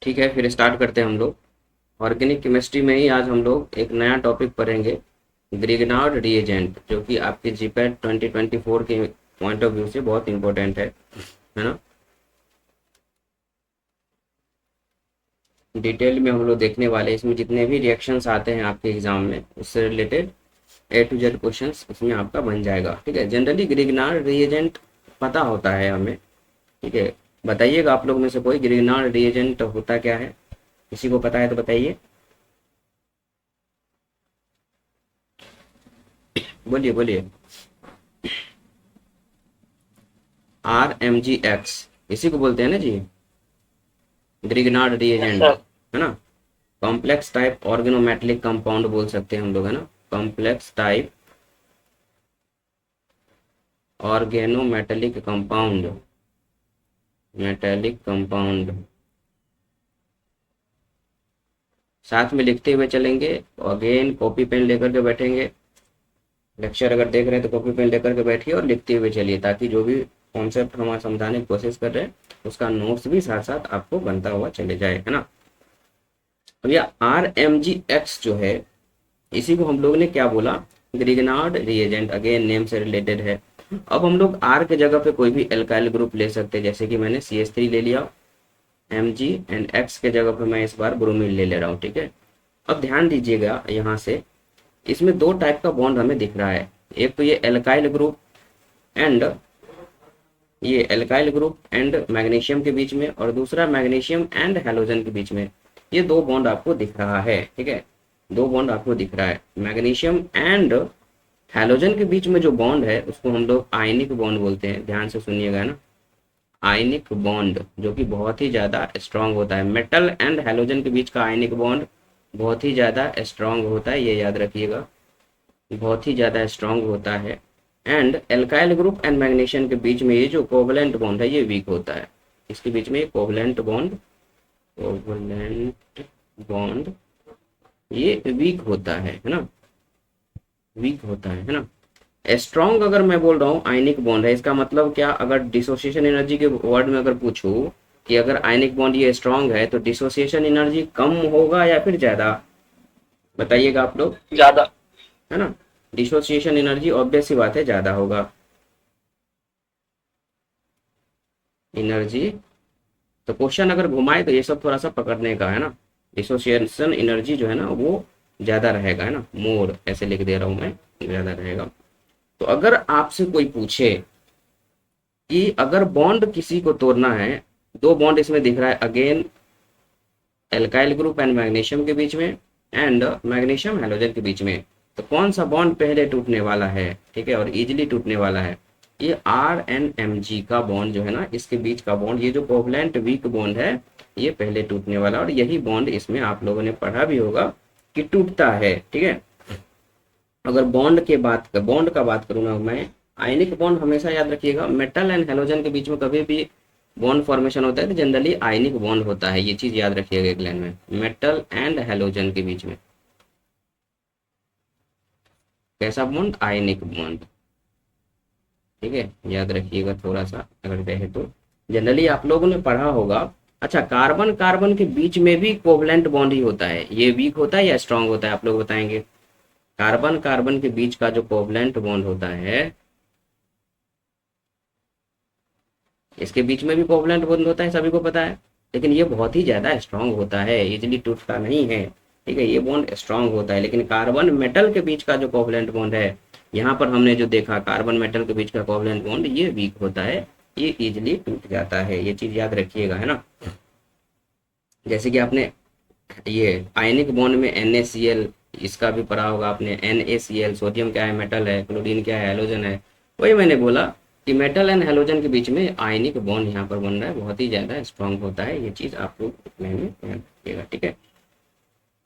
ठीक है, फिर स्टार्ट करते हैं हम लोग। ऑर्गेनिक केमिस्ट्री में ही आज हम लोग एक नया टॉपिक पढ़ेंगे, ग्रिग्नार्ड रिएजेंट, जो कि आपके जीपैट 2024 के पॉइंट ऑफ व्यू से बहुत इंपॉर्टेंट है ना। डिटेल में हम लोग देखने वाले हैं, इसमें जितने भी रिएक्शंस आते हैं आपके एग्जाम में उससे related A to Z questions उसमें आपका बन जाएगा। ठीक है, जनरली ग्रिग्नार्ड रिएजेंट पता होता है हमें। ठीक है, बताइएगा आप लोग में से कोई ग्रिग्नार्ड रिएजेंट होता क्या है, किसी को पता है तो बताइए, बोलिए बोलिए। RMGX इसी को बोलते हैं ना जी, ग्रिग्नार्ड यस रिएजेंट, सर। है ना। कॉम्प्लेक्स टाइप ऑर्गेनोमेटेलिक कंपाउंड बोल सकते हैं हम लोग, है ना। Complex type organometallic compound, metallic compound, साथ में लिखते हुए चलेंगे। अगेन कॉपी पेन लेकर के बैठेंगे, लेक्चर अगर देख रहे हैं तो कॉपी पेन लेकर के बैठिए और लिखते हुए चलिए, ताकि जो भी कॉन्सेप्ट हम समझाने की कोशिश कर रहे हैं उसका नोट्स भी साथ साथ आपको बनता हुआ चले जाए, है ना। अब यह RMGX जो है, इसी को हम लोग ने क्या बोला, ग्रिग्नार्ड रिएजेंट, अगेन नेम से रिलेटेड है। अब हम लोग आर के जगह पे कोई भी एल्काइल ग्रुप ले सकते हैं, जैसे कि मैंने CH3 ले लिया Mg, एंड X के जगह पे मैं इस बार ब्रोमीन ले ले रहा हूँ। ठीक है, अब ध्यान दीजिएगा यहाँ से, इसमें दो टाइप का बॉन्ड हमें दिख रहा है। एक तो ये एल्काइल ग्रुप एंड, ये एल्काइल ग्रुप एंड मैग्नीशियम के बीच में, और दूसरा मैग्नीशियम एंड हैलोजन के बीच में। ये दो बॉन्ड आपको दिख रहा है। ठीक है, दो बॉन्ड आपको दिख रहा है, मैग्नीशियम एंड हैलोजन के बीच में जो बॉन्ड है उसको हम लोग आयनिक बॉन्ड बोलते हैं। ध्यान से सुनिएगा ना, आयनिक बॉन्ड, जो कि बहुत ही ज्यादा स्ट्रांग होता है। मेटल एंड हैलोजन के बीच का आयनिक बॉन्ड बहुत ही ज्यादा स्ट्रांग होता है, ये याद रखिएगा, बहुत ही ज़्यादा स्ट्रांग होता है। And alkyl group and magnesium के बीच में ये जो कोवलेंट बॉन्ड है ये वीक होता है। इसके बीच में ये कोवलेंट बॉन्ड, कोवलेंट बॉन्ड ये वीक होता है ना, वीक होता है ना। स्ट्रांग अगर मैं बोल रहा हूँ आयनिक बॉन्ड है, इसका मतलब क्या, अगर डिसोसिएशन एनर्जी के वर्ड में अगर पूछूं कि अगर आयनिक बॉन्ड ये स्ट्रांग है तो डिसोसिएशन एनर्जी कम होगा या फिर ज्यादा, बताइएगा आप लोग, ज्यादा। है ना। डिसोसिएशन एनर्जी ऑब्वियस सी बात है ज्यादा होगा, एनर्जी। तो क्वेश्चन अगर घुमाए तो ये सब थोड़ा सा पकड़ने का है ना। डिसोसिएशन एनर्जी जो है ना वो ज्यादा रहेगा, है ना, मोर ऐसे लिख दे रहा हूं मैं, ज्यादा रहेगा। तो अगर आपसे कोई पूछे कि अगर बॉन्ड किसी को तोड़ना है, दो बॉन्ड इसमें दिख रहा है, again alkyl group and magnesium के बीच में एंड मैग्नीशियम हैलोजन के बीच में, तो कौन सा बॉन्ड पहले टूटने वाला है, ठीक है, और इजिली टूटने वाला है। ये RNMG का बॉन्ड जो है ना, इसके बीच का बॉन्ड, ये जो कोवलेंट वीक बॉन्ड है ये पहले टूटने वाला, और यही बॉन्ड इसमें आप लोगों ने पढ़ा भी होगा कि टूटता है। ठीक है, अगर बॉन्ड का बात करूँ ना मैं, आयनिक बॉन्ड हमेशा याद रखिएगा, मेटल एंड हेलोजन के बीच में कभी भी बॉन्ड फॉर्मेशन होता है तो जनरली आयनिक बॉन्ड होता है, ये चीज याद रखिएगा एक लाइन में, मेटल एंड हेलोजन के बीच में कैसा बॉन्ड, आयनिक बॉन्ड। ठीक है, याद रखिएगा थोड़ा सा अगर कहे तो, जनरली आप लोगों ने पढ़ा होगा। अच्छा, कार्बन कार्बन के बीच में भी कोवलेंट बॉन्ड ही होता है, ये वीक होता है या स्ट्रांग होता है, आप लोग बताएंगे। कार्बन कार्बन के बीच का जो कोवलेंट बॉन्ड होता है, इसके बीच में भी कोवलेंट बॉन्ड होता है, सभी को पता है, लेकिन ये बहुत ही ज्यादा स्ट्रांग होता है, इजिली टूटता नहीं है। ठीक है, ये बॉन्ड स्ट्रांग होता है, लेकिन कार्बन मेटल के बीच का जो कोवलेंट बॉन्ड है, यहाँ पर हमने जो देखा कार्बन मेटल के बीच का कोवलेंट बॉन्ड ये वीक होता है, ये इजिली टूट जाता है, ये चीज याद रखिएगा, है ना। जैसे कि आपने ये आयनिक बॉन्ड में NaCl, इसका भी पढ़ा होगा आपने, NaCl, सोडियम क्या है, मेटल है, क्लोरीन क्या है, हेलोजन है। वही मैंने बोला कि मेटल एंड हेलोजन के बीच में आयनिक बॉन्ड यहाँ पर बन रहा है, बहुत ही ज्यादा स्ट्रांग होता है, ये चीज आप लोग ध्यान में रखिएगा। ठीक है,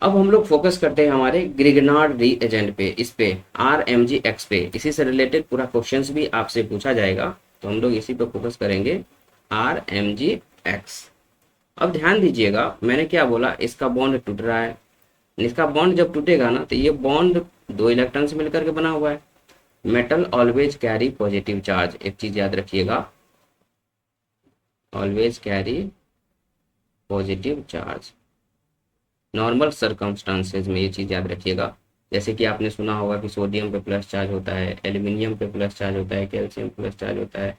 अब हम लोग फोकस करते हैं हमारे ग्रिग्नार्ड रीएजेंट पे, इस पे RMGX पे, इसी से रिलेटेड पूरा क्वेश्चंस भी आपसे पूछा जाएगा, तो हम लोग इसी पे फोकस करेंगे, RMGX। अब ध्यान दीजिएगा मैंने क्या बोला, इसका बॉन्ड टूट रहा है, इसका बॉन्ड जब टूटेगा ना तो ये बॉन्ड दो इलेक्ट्रॉन से मिलकर के बना हुआ है। Metal always carry positive charge, एक चीज याद रखिएगा, always carry positive charge. Normal circumstances में ये चीज़ याद रखिएगा, जैसे कि आपने सुना होगा कि सोडियम पे प्लस चार्ज होता है, एल्यूमिनियम पे प्लस चार्ज होता है, कैल्शियम प्लस चार्ज होता है,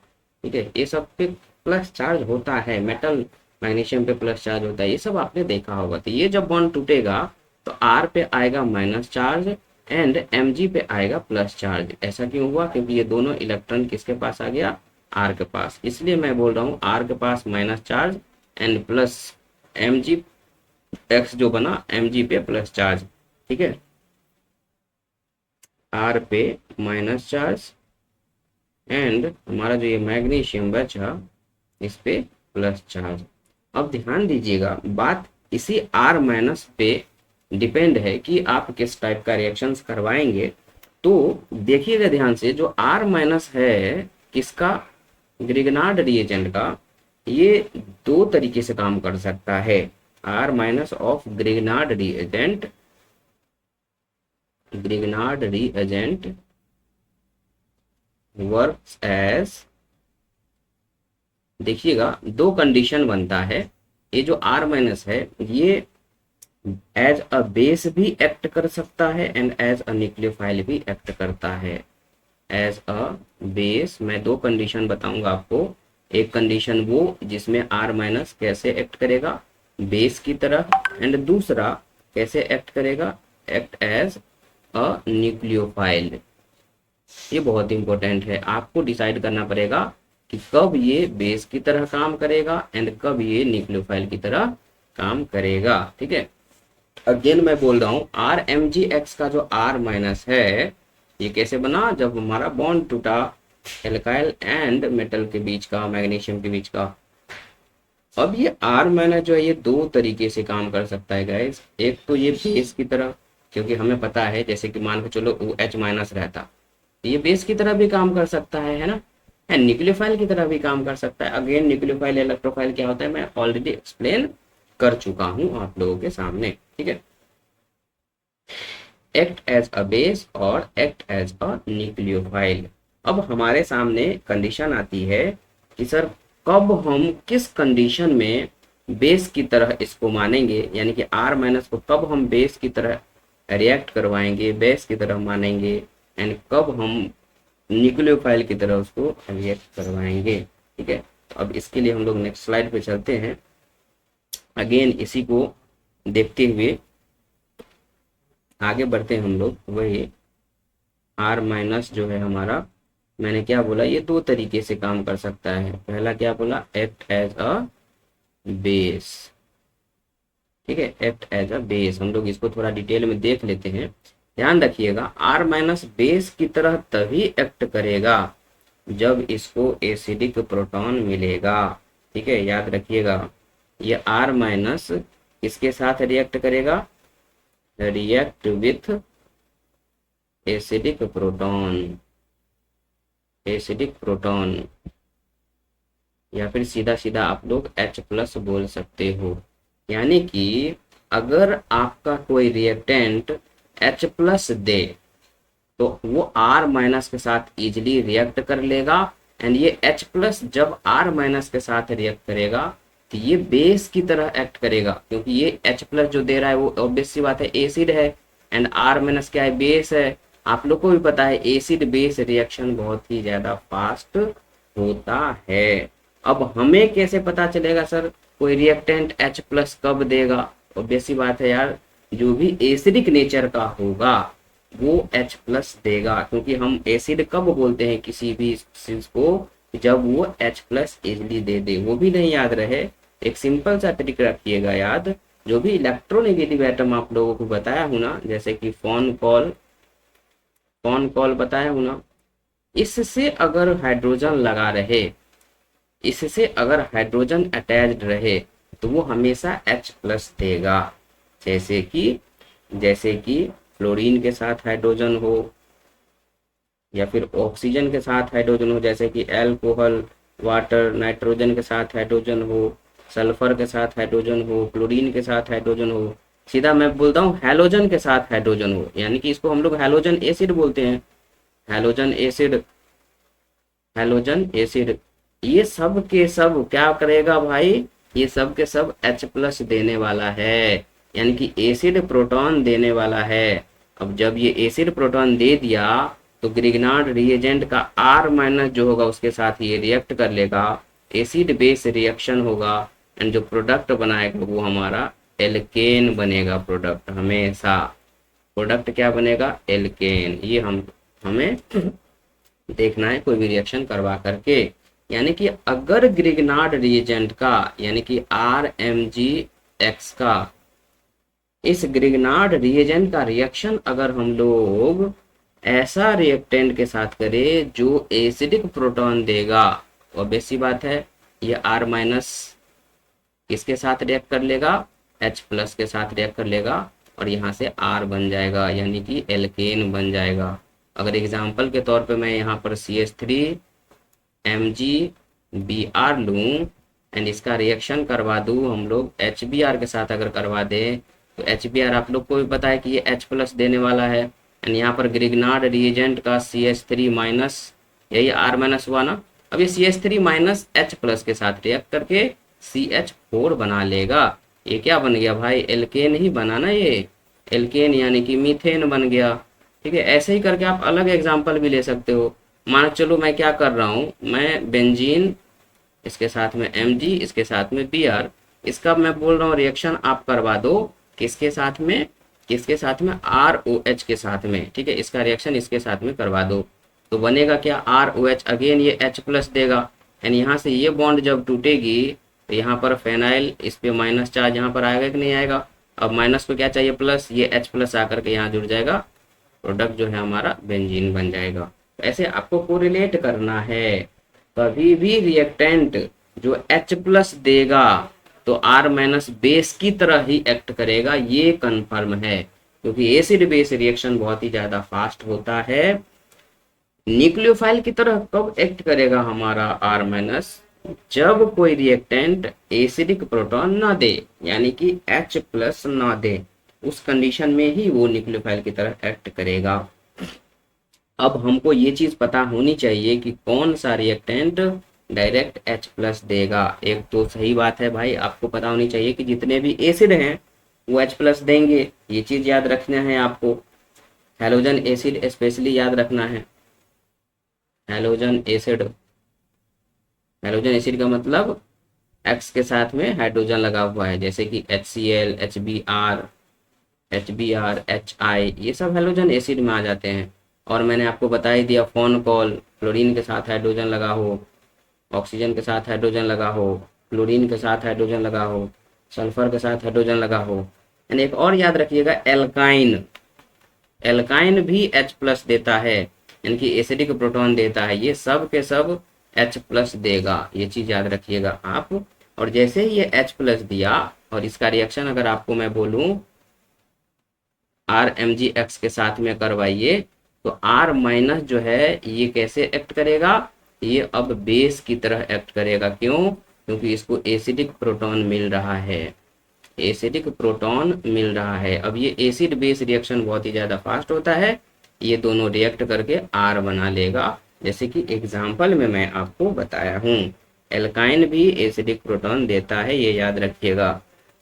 ठीक है, ये सब पे प्लस चार्ज होता है, मेटल मैग्नीशियम पे प्लस चार्ज होता है, ये सब आपने देखा होगा। तो ये जब बॉन्ड टूटेगा तो आर पे आएगा माइनस चार्ज एंड एम पे आएगा प्लस चार्ज। ऐसा क्यों हुआ? क्योंकि ये दोनों इलेक्ट्रॉन किसके पास आ गया? आर के पास। इसलिए मैं बोल रहा हूँ आर के पास minus charge and plus M X जो बना एम पे प्लस चार्ज, ठीक है, आर पे माइनस चार्ज एंड हमारा जो ये मैग्नीशियम बचा इस पे प्लस चार्ज। अब ध्यान दीजिएगा, बात इसी आर माइनस पे डिपेंड है कि आप किस टाइप का रिएक्शंस करवाएंगे। तो देखिएगा ध्यान से, जो आर माइनस है किसका? ग्रिग्नार्ड रिएजेंट का, ये दो तरीके से काम कर सकता है। R minus of Grignard reagent, Grignard reagent works as, देखिएगा दो कंडीशन बनता है। ये जो आर माइनस है ये एज अ बेस भी एक्ट कर सकता है एंड एज अ न्यूक्लियोफाइल भी एक्ट करता है। एज अ बेस मैं दो कंडीशन बताऊंगा आपको। एक कंडीशन वो जिसमें आर माइनस कैसे एक्ट करेगा? बेस की तरह। एंड दूसरा कैसे एक्ट करेगा? Act as a nucleophile. ये बहुत इंपॉर्टेंट है, आपको डिसाइड करना पड़ेगा कि कब ये बेस की तरह काम करेगा एंड कब ये न्यूक्लियोफाइल की तरह काम करेगा, ठीक है। अगेन मैं बोल रहा हूँ आर एम जी एक्स का जो आर माइनस है ये कैसे बना? जब हमारा बॉन्ड टूटा एल्काइल एंड मेटल के बीच का, मैग्नीशियम के बीच का। अब ये आर माइनस जो है ये दो तरीके से काम कर सकता है गाइस। एक तो ये बेस की तरह, क्योंकि हमें पता है जैसे कि मान के चलो वो एच माइनस रहता, ये बेस की तरह भी काम कर सकता है ना, एंड न्यूक्लियोफाइल की तरह भी काम कर सकता है। अगेन न्यूक्लियोफाइल इलेक्ट्रोफाइल क्या होता है मैं ऑलरेडी एक्सप्लेन कर चुका हूं आप लोगों के सामने, ठीक है। एक्ट एज अ बेस और एक्ट एज अ न्यूक्लियोफाइल। अब हमारे सामने कंडीशन आती है कि सर कब हम किस कंडीशन में बेस की तरह इसको मानेंगे, यानी कि आर माइनस को कब हम बेस की तरह रिएक्ट करवाएंगे, बेस की तरह मानेंगे, एंड कब हम न्यूक्लियोफाइल की तरह उसको रिएक्ट करवाएंगे, ठीक है। तो अब इसके लिए हम लोग नेक्स्ट स्लाइड पे चलते हैं। अगेन इसी को देखते हुए आगे बढ़ते हैं हम लोग। वही आर माइनस जो है हमारा, मैंने क्या बोला, ये दो तरीके से काम कर सकता है। पहला क्या बोला? एक्ट एज अ बेस, ठीक है, एक्ट एज अ बेस। हम लोग इसको थोड़ा डिटेल में देख लेते हैं। ध्यान रखिएगा आर माइनस बेस की तरह तभी एक्ट करेगा जब इसको एसिडिक प्रोटॉन मिलेगा, ठीक है, याद रखिएगा। ये आर माइनस किसके साथ रिएक्ट करेगा? React with acidic proton, acidic proton, या फिर सीधा सीधा आप लोग H प्लस बोल सकते हो। यानी कि अगर आपका कोई रिएक्टेंट H प्लस दे तो वो R माइनस के साथ इजिली रिएक्ट कर लेगा, एंड ये H प्लस जब R माइनस के साथ रिएक्ट करेगा तो ये बेस की तरह एक्ट करेगा, क्योंकि ये H प्लस जो दे रहा है वो ऑब्वियस सी बात है एसिड है, एंड R माइनस क्या है? बेस है। आप लोग को भी पता है एसिड बेस रिएक्शन बहुत ही ज्यादा फास्ट होता है। अब हमें कैसे पता चलेगा सर कोई रिएक्टेंट H प्लस कब देगा? ऑब्वियस सी बात है यार, जो भी एसिडिक नेचर का होगा वो H प्लस देगा, क्योंकि हम एसिड कब बोलते हैं किसी भी चीज को? जब वो H प्लस इजिली दे दे। वो भी नहीं याद रहे, एक सिंपल सा ट्रिक रखिएगा याद। जो भी इलेक्ट्रोनेगेटिव एटम आप लोगों को बताया हूं ना, जैसे कि फोन कॉल बताया हूं ना, इससे अगर हाइड्रोजन लगा रहे, इससे अगर हाइड्रोजन अटैच्ड रहे तो वो हमेशा H प्लस देगा। जैसे कि फ्लोरीन के साथ हाइड्रोजन हो, या फिर ऑक्सीजन के साथ हाइड्रोजन हो, जैसे कि एल्कोहल, वाटर, नाइट्रोजन के साथ हाइड्रोजन हो, सल्फर के साथ हाइड्रोजन हो, क्लोरीन के साथ हाइड्रोजन हो, सीधा मैं बोलता हूँ हैलोजन के साथ हाइड्रोजन हो, यानी कि इसको हम लोग हैलोजन एसिड बोलते हैं। हैलोजन एसिड, हैलोजन एसिड, ये सब के सब क्या करेगा भाई? ये सब के सब H प्लस देने वाला है, यानी कि एसिड प्रोटॉन देने वाला है। अब जब ये एसिड प्रोटॉन दे दिया तो ग्रिग्नार्ड रिएजेंट का R माइनस जो होगा उसके साथ ये रिएक्ट कर लेगा, एसिड बेस रिएक्शन होगा, एंड जो प्रोडक्ट बनाएगा वो हमारा एल्केन बनेगा। प्रोडक्ट हमेशा प्रोडक्ट क्या बनेगा, एल्केन। ये हमें देखना है कोई भी रिएक्शन करवा करके। यानी कि अगर ग्रिग्नार्ड रिएजेंट का, यानी कि RMgX का, इस ग्रिग्नार्ड रिएजेंट का रिएक्शन अगर हम लोग ऐसा रिएक्टेंट के साथ करें जो एसिडिक प्रोटॉन देगा, ऑब्वियस सी बात है ये R माइनस किसके साथ रिएक्ट कर लेगा, H प्लस के साथ रिएक्ट कर लेगा, और यहाँ से R बन जाएगा, यानी कि एल्केन बन जाएगा। अगर एग्जाम्पल के तौर पे मैं यहाँ पर CH3MgBr लूँ एंड इसका रिएक्शन करवा दूँ हम लोग HBr के साथ अगर करवा दें, तो HBr आप लोग को भी पता है कि ये H प्लस देने वाला है, एंड यहाँ पर ग्रिग्नार्ड रिएजेंट का CH3 माइनस, यही R माइनस हुआ ना। अब ये CH3 माइनस H प्लस के साथ रिएक्ट करके CH4 बना लेगा। ये क्या बन गया भाई, एल्केन ही बना ना, ये एल्केन यानी कि मीथेन बन गया। ठीक है, ऐसे ही करके आप अलग एग्जाम्पल भी ले सकते हो। मान चलो मैं क्या कर रहा हूँ, मैं बेंजीन, इसके साथ में Mg, इसके साथ में Br, इसका मैं बोल रहा हूँ रिएक्शन आप करवा दो, किसके साथ में, किसके साथ में, ROH के साथ में। ठीक है, इसका रिएक्शन इसके साथ में करवा दो तो बनेगा क्या, ROH, अगेन ये H प्लस देगा, एंड यहाँ से ये बॉन्ड जब टूटेगी तो यहाँ पर फेनाइल, इस पे माइनस चार्ज यहाँ पर आएगा कि नहीं आएगा। अब माइनस को क्या चाहिए, प्लस, ये H प्लस आकर के यहाँ जुड़ जाएगा, प्रोडक्ट जो है हमारा बेंजीन बन जाएगा। ऐसे आपको कोरिलेट करना है, कभी भी रिएक्टेंट जो H प्लस देगा तो R माइनस बेस की तरह ही एक्ट करेगा, ये कंफर्म है, क्योंकि एसिड बेस रिएक्शन बहुत ही ज्यादा फास्ट होता है। न्यूक्लियोफाइल की तरह कब एक्ट करेगा हमारा R माइनस, जब कोई रिएक्टेंट एसिडिक प्रोटॉन ना दे, यानी कि H प्लस ना दे, उस कंडीशन में ही वो न्यूक्लियोफाइल की तरह एक्ट करेगा। अब हमको ये चीज पता होनी चाहिए कि कौन सा रिएक्टेंट डायरेक्ट H प्लस देगा। एक तो सही बात है भाई, आपको पता होनी चाहिए कि जितने भी एसिड हैं वो H प्लस देंगे, ये चीज याद रखना है आपको। हैलोजन एसिड स्पेशली याद रखना है, हैलोजन एसिड, हैलोजन एसिड का मतलब X के साथ में हाइड्रोजन लगा हुआ है, जैसे कि HCl, HBr, HI, ये सब हैलोजन एसिड में आ जाते हैं। और मैंने आपको बता ही दिया, फोनकॉल, क्लोरीन के साथ हाइड्रोजन लगा हो, ऑक्सीजन के साथ हाइड्रोजन लगा हो, क्लोरीन के साथ हाइड्रोजन लगा हो, सल्फर के साथ हाइड्रोजन लगा हो। एंड एक और याद रखिएगा, एल्काइन, एल्काइन भी H प्लस देता है, यानी कि एसिडिक प्रोटॉन देता है, ये सब के सब H प्लस देगा, ये चीज याद रखिएगा आप। और जैसे ही ये H प्लस दिया और इसका रिएक्शन अगर आपको मैं बोलूं RMgX के साथ में करवाइए, तो R माइनस जो है ये कैसे एक्ट करेगा, ये अब बेस की तरह एक्ट करेगा। क्यों, क्योंकि इसको एसिडिक प्रोटॉन मिल रहा है, एसिडिक प्रोटॉन मिल रहा है। अब ये एसिड बेस रिएक्शन बहुत ही ज़्यादा फास्ट होता है, ये दोनों रिएक्ट करके R बना लेगा, जैसे कि एग्जाम्पल में मैं आपको बताया हूँ। एल्काइन भी एसिडिक प्रोटॉन देता है, ये याद रखिएगा।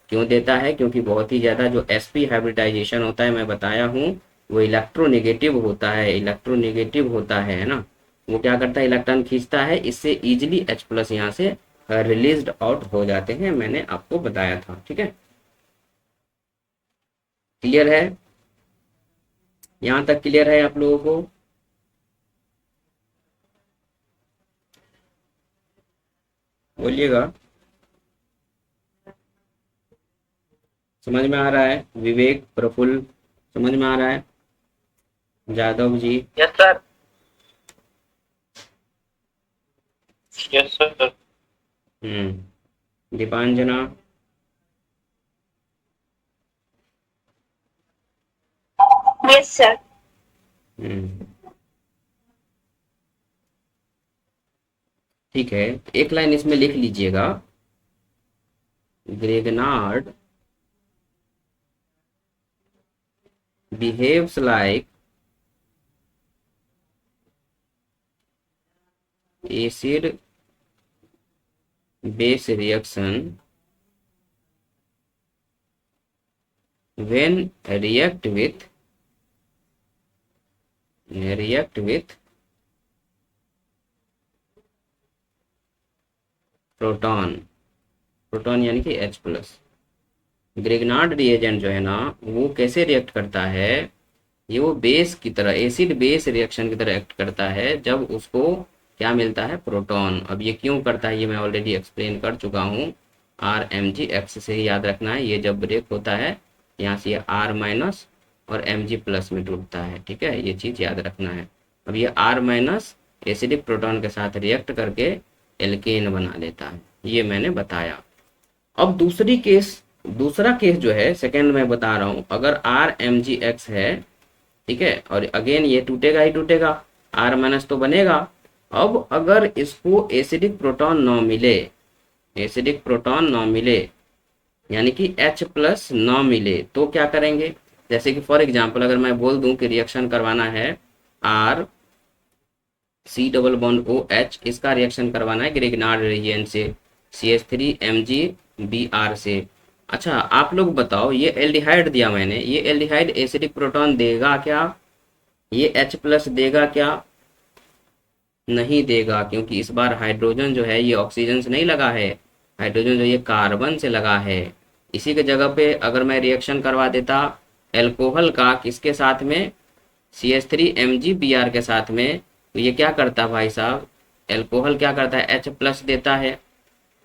क्यों देता है, क्योंकि बहुत ही ज़्यादा जो sp हाइब्रिडाइजेशन होता है, मैं बताया हूँ, वो इलेक्ट्रोनेगेटिव होता है, इलेक्ट्रोनेगेटिव होता है ना। वो क्या करता है, इलेक्ट्रॉन खींचता है, इससे इजिली H प्लस यहाँ से रिलीज्ड आउट हो जाते हैं, मैंने आपको बताया था। ठीक है, क्लियर है, यहाँ तक क्लियर है आप लोगों को। बोलिएगा, समझ में आ रहा है, विवेक, प्रफुल्ल, समझ में आ रहा है, Jadhav ji, yes sir, yes sir, Dipanjana, yes sir. हम्म, ठीक है, एक लाइन इसमें लिख लीजिएगा, Grignard behaves like acid base reaction when react with proton यानी कि H+, ग्रिग्नार्ड रिएजेंट जो है ना वो कैसे रिएक्ट करता है, ये वो बेस की तरह, एसिड बेस रिएक्शन की तरह एक्ट करता है जब उसको क्या मिलता है, प्रोटॉन। अब ये क्यों करता है ये मैं ऑलरेडी एक्सप्लेन कर चुका हूँ, RMgX से ही याद रखना है। ये जब ब्रेक होता है यहाँ से ये R- और Mg+ में टूटता है, ठीक है, ये चीज़ याद रखना है। अब ये R- एसिडिक प्रोटॉन के साथ रिएक्ट करके एल्केन बना लेता है, ये मैंने बताया। अब दूसरा केस जो है सेकेंड में बता रहा हूँ, अगर RMgX है, ठीक है, और अगेन ये टूटेगा ही टूटेगा, R- तो बनेगा। अब अगर इसको एसिडिक प्रोटॉन न मिले यानी कि H+ न मिले तो क्या करेंगे, जैसे कि फॉर एग्जांपल अगर मैं बोल दूं कि रिएक्शन करवाना है R C++OH, इसका रिएक्शन करवाना है ग्रिग्नार्ड रिएजेंट से CH3MgBr से। अच्छा आप लोग बताओ, ये एल्डिहाइड दिया मैंने, ये एल्डिहाइड एसिडिक प्रोटॉन देगा क्या, ये H+ देगा क्या, नहीं देगा, क्योंकि इस बार हाइड्रोजन जो है ये ऑक्सीजन से नहीं लगा है, हाइड्रोजन जो ये कार्बन से लगा है। इसी के जगह पे अगर मैं रिएक्शन करवा देता एल्कोहल का किसके साथ में, CH3MgBr के साथ में, तो ये क्या करता भाई साहब, एल्कोहल क्या करता है, H+ देता है,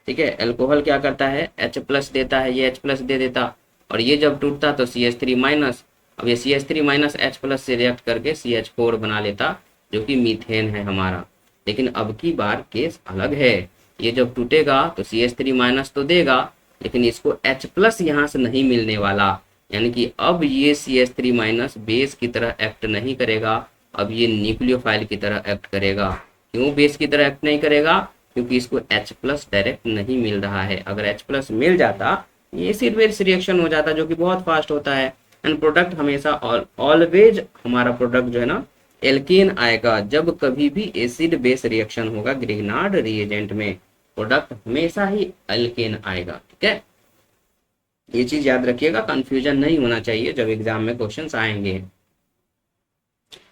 ठीक है, एल्कोहल क्या करता है, H+ देता है, ये H+ दे देता, और ये जब टूटता तो CH3-। अब ये CH3-H+ से रिएक्ट करके CH4 बना लेता, जो कि मीथेन है हमारा। लेकिन अब की बार केस अलग है, ये जब टूटेगा तो CH3- तो देगा, लेकिन इसको H+ यहाँ से नहीं मिलने वाला, यानी कि अब ये CH3- बेस की तरह एक्ट नहीं करेगा, अब ये न्यूक्लियोफाइल की तरह एक्ट करेगा। क्यों बेस की तरह एक्ट नहीं करेगा, क्योंकि इसको H+ डायरेक्ट नहीं मिल रहा है। अगर H+ मिल जाता ये एसिड बेस रिएक्शन हो जाता, जो कि बहुत फास्ट होता है, एंड प्रोडक्ट हमेशा ऑलवेज हमारा प्रोडक्ट जो है ना एल्केन आएगा। जब कभी भी एसिड बेस रिएक्शन होगा ग्रिग्नार्ड रिएजेंट में, प्रोडक्ट हमेशा ही एल्केन आएगा, ठीक है, ये चीज याद रखिएगा, कंफ्यूजन नहीं होना चाहिए जब एग्जाम में क्वेश्चंस आएंगे।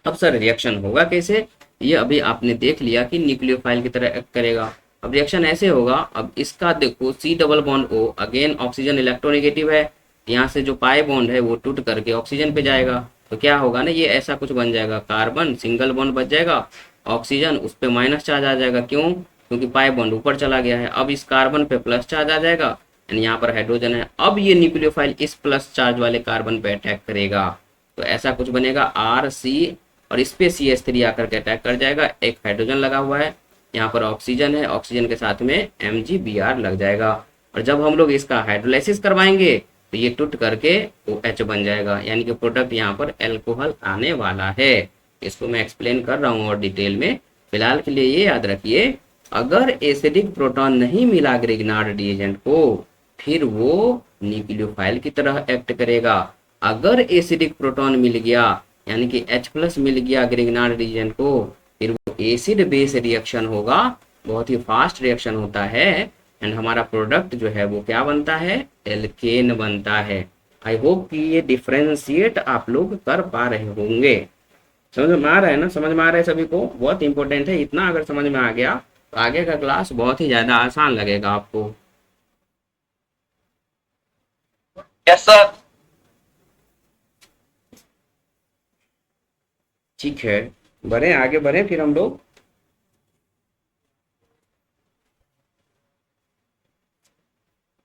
अब सर रिएक्शन होगा कैसे, ये अभी आपने देख लिया कि न्यूक्लियोफाइल की तरह एक्ट करेगा। अब रिएक्शन ऐसे होगा, अब इसका देखो C++O, अगेन ऑक्सीजन इलेक्ट्रोनेगेटिव है, यहाँ से जो पाई बॉन्ड है वो टूट करके ऑक्सीजन पे जाएगा, तो क्या होगा ना, ये ऐसा कुछ बन जाएगा, कार्बन सिंगल बॉन्ड बच जाएगा, ऑक्सीजन उस पर माइनस चार्ज आ जाएगा, क्यों, क्योंकि पाई बॉन्ड ऊपर चला गया है। अब इस कार्बन पे प्लस चार्ज आ जाएगा, एंड यहाँ पर हाइड्रोजन है, अब ये न्यूक्लियोफाइल इस प्लस चार्ज वाले कार्बन पे अटैक करेगा, तो ऐसा कुछ बनेगा RC, और इस पे CH3 आकर के अटैक कर जाएगा, एक हाइड्रोजन लगा हुआ है, यहाँ पर ऑक्सीजन है, ऑक्सीजन के साथ में MgBr लग जाएगा, और जब हम लोग इसका हाइड्रोलाइसिस करवाएंगे तो ये टूट करके OH बन जाएगा, यानी कि प्रोडक्ट यहाँ पर एल्कोहल आने वाला है। इसको मैं एक्सप्लेन कर रहा हूँ और डिटेल में, फिलहाल के लिए ये याद रखिए, अगर एसिडिक प्रोटॉन नहीं मिला ग्रिग्नार्ड रिएजेंट को, फिर वो न्यूक्लियोफाइल की तरह एक्ट करेगा। अगर एसिडिक प्रोटॉन मिल गया यानी कि H+ मिल गया ग्रिग्नार्ड रिएजेंट को, फिर वो एसिड बेस रिएक्शन होगा, बहुत ही फास्ट रिएक्शन होता है, एंड हमारा प्रोडक्ट जो है वो क्या बनता है, एल्केन बनता है। आई होप कि ये डिफ्रेंशिएट आप लोग कर पा रहे होंगे, समझ में आ रहा है ना, समझ में आ रहा है सभी को, बहुत इंपॉर्टेंट है, इतना अगर समझ में आ गया तो आगे का क्लास बहुत ही ज्यादा आसान लगेगा आपको। Yes sir. ठीक है, बढ़े आगे बढ़े फिर हम लोग।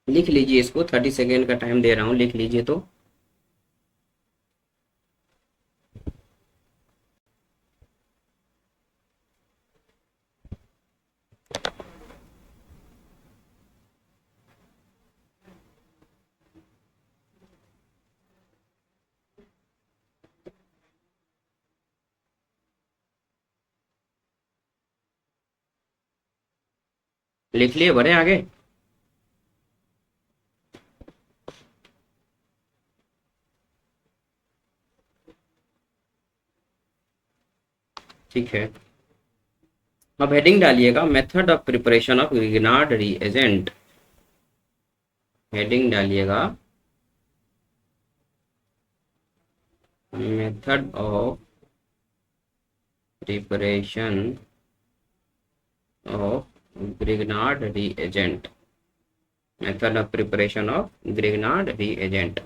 लिख लीजिए इसको, 30 सेकेंड का टाइम दे रहा हूँ, लिख लीजिए तो। लिख लिए, बढ़े आगे। ठीक है, अब हेडिंग डालिएगा, method of preparation of Grignard reagent, heading डालिएगा method of preparation of Grignard reagent. Method of preparation of Grignard reagent.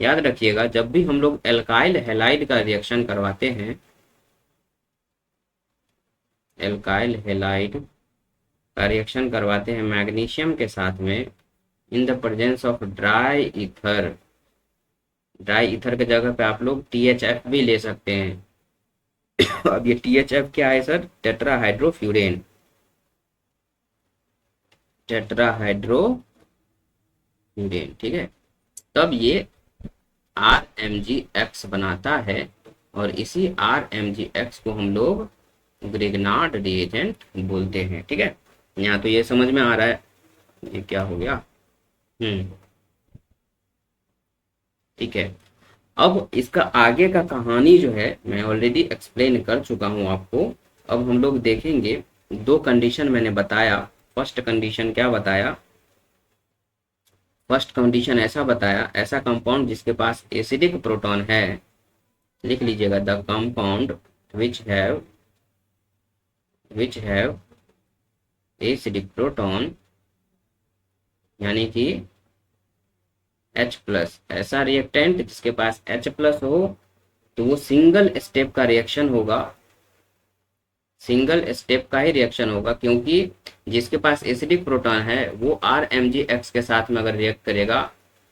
याद रखिएगा, जब भी हम लोग एल्काइल हैलाइड का रिएक्शन करवाते हैं, एल्काइल हैलाइड का रिएक्शन करवाते हैं मैग्नीशियम के साथ में, in the presence of dry ether, dry ether के जगह पे आप लोग THF भी ले सकते हैं। अब ये THF क्या है सर? टेट्राहाइड्रोफ्यूरेन, टेट्राहाइड्रोफ्यूरेन, ठीक है। तब ये RMgX बनाता है और इसी RMgX को हम लोग ग्रिग्नार्ड रिएजेंट बोलते हैं, ठीक है। यहाँ तो ये समझ में आ रहा है, ये क्या हो गया? ठीक है। अब इसका आगे का कहानी जो है मैं ऑलरेडी एक्सप्लेन कर चुका हूँ आपको। अब हम लोग देखेंगे, दो कंडीशन मैंने बताया। फर्स्ट कंडीशन क्या बताया? फर्स्ट कंडीशन ऐसा बताया, ऐसा कंपाउंड जिसके पास एसिडिक प्रोटॉन है, लिख लीजिएगा, the compound which have acidic proton, यानी कि H+, ऐसा रिएक्टेंट जिसके पास H+ हो तो वो सिंगल स्टेप का रिएक्शन होगा, सिंगल स्टेप का ही रिएक्शन होगा, क्योंकि जिसके पास एसिडिक प्रोटॉन है वो RMgX के साथ में अगर रिएक्ट करेगा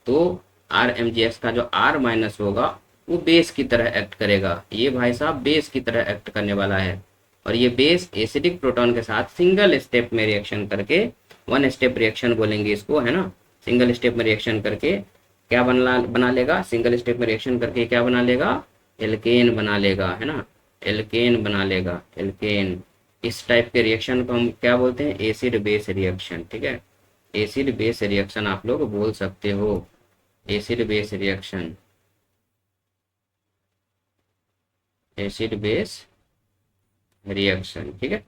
तो RMgX का जो R- होगा वो बेस की तरह एक्ट करेगा। ये भाई साहब बेस की तरह एक्ट करने वाला है, और ये बेस एसिडिक प्रोटॉन के साथ सिंगल स्टेप में रिएक्शन करके, वन स्टेप रिएक्शन बोलेंगे इसको, है ना। सिंगल स्टेप में रिएक्शन करके क्या बना लेगा? सिंगल स्टेप में रिएक्शन करके क्या बना लेगा? एल्केन बना लेगा, है ना, एल्केन बना लेगा, एल्केन। इस टाइप के रिएक्शन को हम क्या बोलते हैं? एसिड बेस रिएक्शन, ठीक है। एसिड बेस रिएक्शन आप लोग बोल सकते हो, acid base reaction, acid base reaction, ठीक है।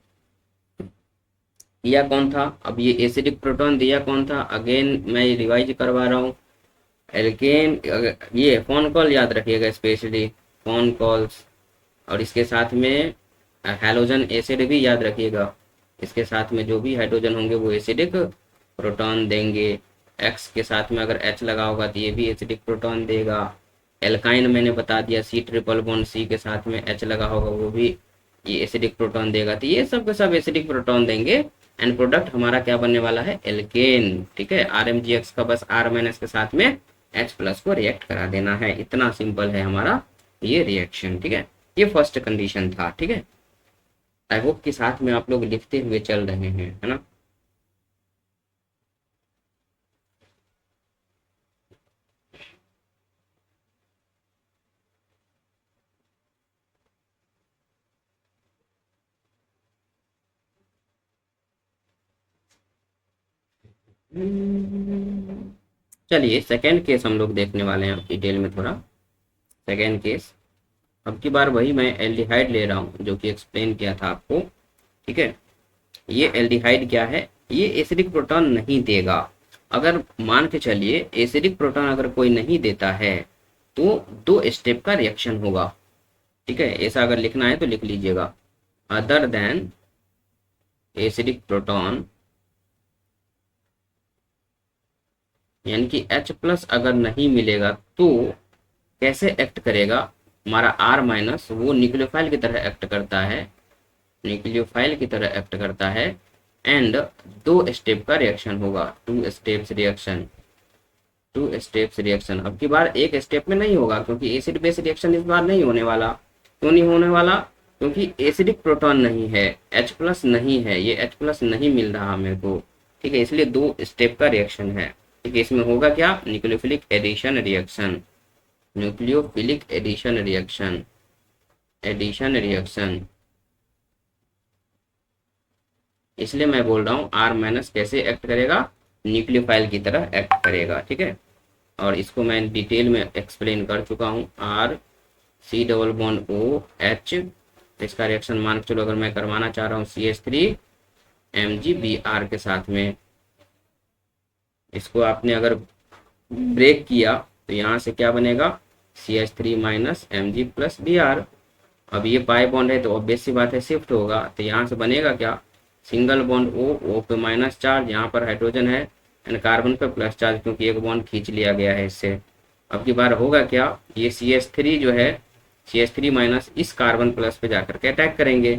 दिया कौन था? अब ये एसिडिक प्रोटॉन दिया कौन था? अगेन मैं रिवाइज करवा रहा हूँ, एल्केन। ये फोन कॉल याद रखिएगा स्पेशली, फोन कॉल्स, और इसके साथ में हैलोजन एसिड भी याद रखिएगा। इसके साथ में जो भी हाइड्रोजन होंगे वो एसिडिक प्रोटॉन देंगे। एक्स के साथ में अगर H लगा होगा तो ये भी एसिडिक प्रोटॉन देगा। एल्काइन मैंने बता दिया, C ट्रिपल बॉन्ड C के साथ में H लगा होगा वो भी ये एसिडिक प्रोटॉन देगा। तो ये सब के सब एसिडिक प्रोटॉन देंगे, एंड प्रोडक्ट हमारा क्या बनने वाला है? एल्केन, ठीक है। RMgX का बस R- के साथ में H+ को रिएक्ट करा देना है, इतना सिंपल है हमारा ये रिएक्शन, ठीक है। ये फर्स्ट कंडीशन था, ठीक है। आई होप कि साथ में आप लोग लिखते हुए चल रहे हैं, है ना। चलिए सेकेंड केस हम लोग देखने वाले हैं डिटेल में थोड़ा। सेकेंड केस, अब की बार वही मैं एल्डिहाइड ले रहा हूँ जो कि एक्सप्लेन किया था आपको, ठीक है। ये एल्डिहाइड क्या है? ये एसिडिक प्रोटॉन नहीं देगा। अगर मान के चलिए एसिडिक प्रोटॉन अगर कोई नहीं देता है तो दो स्टेप का रिएक्शन होगा, ठीक है। ऐसा अगर लिखना है तो लिख लीजिएगा, अदर देन एसिडिक प्रोटॉन, यानी कि H+ अगर नहीं मिलेगा तो कैसे एक्ट करेगा? हमारा R- वो न्यूक्लियोफाइल की तरह एक्ट करता है, न्यूक्लियोफाइल की तरह एक्ट करता है, एंड दो स्टेप का रिएक्शन होगा, 2 स्टेप्स रिएक्शन, 2 स्टेप्स रिएक्शन। अब की बार एक स्टेप में नहीं होगा, क्योंकि एसिड बेस रिएक्शन इस बार नहीं होने वाला। क्यों नहीं होने वाला? क्योंकि एसिडिक प्रोटॉन नहीं है, H+ नहीं है, ये H+ नहीं मिल रहा मेरे को, ठीक है। इसलिए दो स्टेप का रिएक्शन है, ठीक है। इसमें होगा क्या? Nucleophilic addition reaction, nucleophilic addition reaction, addition reaction. इसलिए मैं बोल रहा हूँ R- कैसे एक्ट करेगा? न्यूक्लियोफाइल की तरह एक्ट करेगा, ठीक है। और इसको मैं डिटेल में एक्सप्लेन कर चुका हूँ। RC⋯OH, इसका रिएक्शन मान के चलो अगर मैं करवाना चाह रहा हूँ CH3MgBr के साथ में, इसको आपने अगर ब्रेक किया तो यहाँ से क्या बनेगा? CH3 minus Mg plus Br। अब ये पाई बॉन्ड है तो ऑब्वियस सी बात है शिफ्ट होगा, तो यहाँ से बनेगा क्या, सिंगल बॉन्ड O पे माइनस चार्ज, यहाँ पर हाइड्रोजन है एंड कार्बन पे प्लस चार्ज, क्योंकि एक बॉन्ड खींच लिया गया है इससे। अब की बार होगा क्या, ये CH3 जो है CH3 माइनस इस कार्बन प्लस पे जाकर के अटैक करेंगे,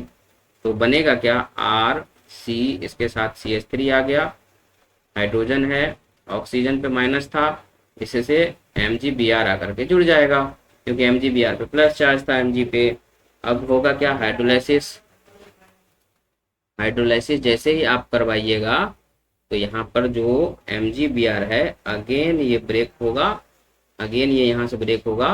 तो बनेगा क्या, RC, इसके साथ CH3 आ गया, हाइड्रोजन है, ऑक्सीजन पे माइनस था, इससे MgBr आकर के जुड़ जाएगा, क्योंकि MgBr पे प्लस चार्ज था Mg पे। अब होगा क्या, हाइड्रोलाइसिस। हाइड्रोलाइसिस जैसे ही आप करवाइएगा तो यहाँ पर जो MgBr है अगेन ये ब्रेक होगा, अगेन ये यहाँ से ब्रेक होगा,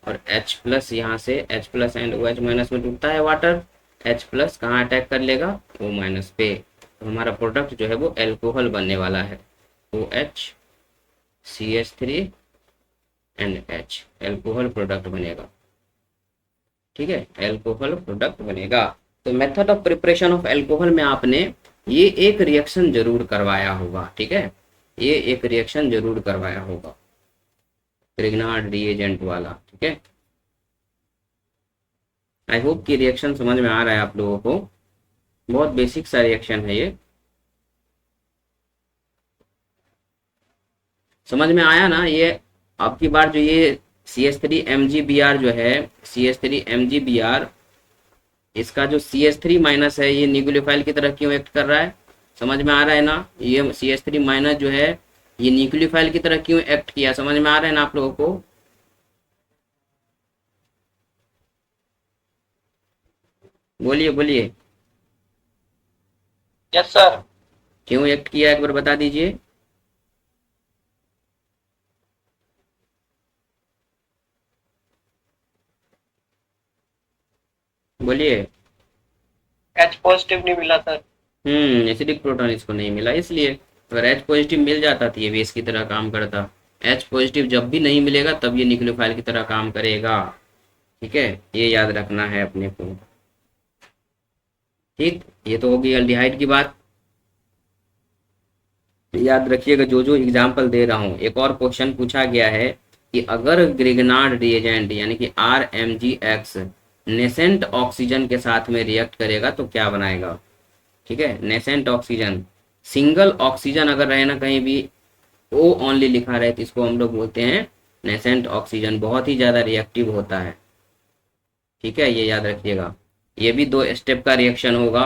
और H प्लस यहाँ से H plus and OH minus में टूटता है वाटर, H प्लस कहाँ अटैक कर लेगा, O माइनस पे, तो हमारा प्रोडक्ट जो है वो एल्कोहल बनने वाला है, OH CH3 and H, alcohol product बनेगा। ठीक है, एल्कोहल प्रोडक्ट बनेगा। तो method of preparation of alcohol में आपने ये एक रिएक्शन जरूर करवाया होगा, ठीक है, ये एक रिएक्शन जरूर करवाया होगा, ग्रिग्नार्ड रिएजेंट वाला। ठीक है, आई होप कि रिएक्शन समझ में आ रहा है आप लोगों को, बहुत बेसिक सा रिएक्शन है ये, समझ में आया ना ये। अब की बार जो ये CH3 MgBr जो है, CH3 MgBr, इसका जो CH3 माइनस है ये न्यूक्लियोफाइल की तरह क्यों एक्ट कर रहा है, समझ में आ रहा है ना, ये CH3 माइनस जो है ये न्यूक्लियोफाइल की तरह क्यों एक्ट किया, समझ में आ रहा है ना आप लोगों को। बोलिए बोलिए, यस सर। क्यों एक्ट किया एक बार बता दीजिए। बोलिए। एच पॉजिटिव नहीं मिला सर। एसिडिक प्रोटॉन इसको नहीं मिला, इसलिए अगर H पॉजिटिव मिल जाता तो ये बेस की तरह काम करता। H पॉजिटिव जब भी नहीं मिलेगा तब ये न्यूक्लियोफाइल की तरह काम करेगा। ठीक है, ये याद रखना है अपने को। ठीक, ये तो होगी एल्डिहाइड की बात, याद रखिएगा जो जो एग्जाम्पल दे रहा हूँ। एक और क्वेश्चन पूछा गया है कि अगर ग्रिग्नार्ड रिएजेंट यानी कि RMgX नेसेंट ऑक्सीजन के साथ में रिएक्ट करेगा तो क्या बनाएगा। ठीक है, नेसेंट ऑक्सीजन, सिंगल ऑक्सीजन अगर रहे ना कहीं भी, O ओनली लिखा रहे तो इसको हम लोग बोलते हैं नेसेंट ऑक्सीजन, बहुत ही ज्यादा रिएक्टिव होता है। ठीक है, ये याद रखिएगा। ये भी 2 स्टेप का रिएक्शन होगा।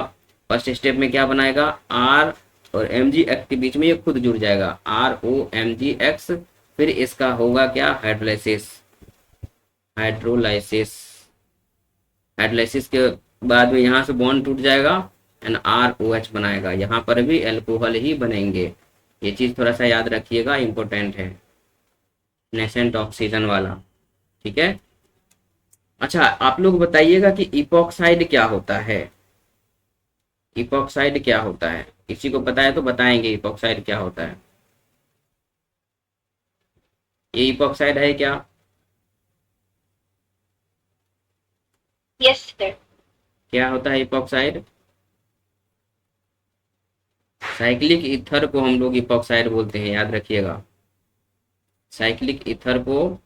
फर्स्ट स्टेप में क्या बनाएगा, R और MgX के बीच में ये खुद जुड़ जाएगा, ROMgX, फिर इसका होगा क्या, हाइड्रोलाइसिस। हाइड्रोलाइसिस, हाइड्रोलाइसिस के बाद में यहाँ से बॉन्ड टूट जाएगा एंड ROH बनाएगा, यहाँ पर भी एल्कोहल ही बनेंगे। ये चीज थोड़ा सा याद रखिएगा, इंपॉर्टेंट है, नेसेंट ऑक्सीजन वाला। ठीक है, अच्छा आप लोग बताइएगा कि इपॉक्साइड क्या होता है। इपॉक्साइड क्या होता है, किसी को पता है तो बताएंगे इपॉक्साइड क्या होता है। ये इपॉक्साइड है क्या। Yes sir. क्या होता है इपॉक्साइड, साइक्लिक ईथर को हम लोग इपॉक्साइड बोलते हैं, याद रखिएगा। साइक्लिक ईथर को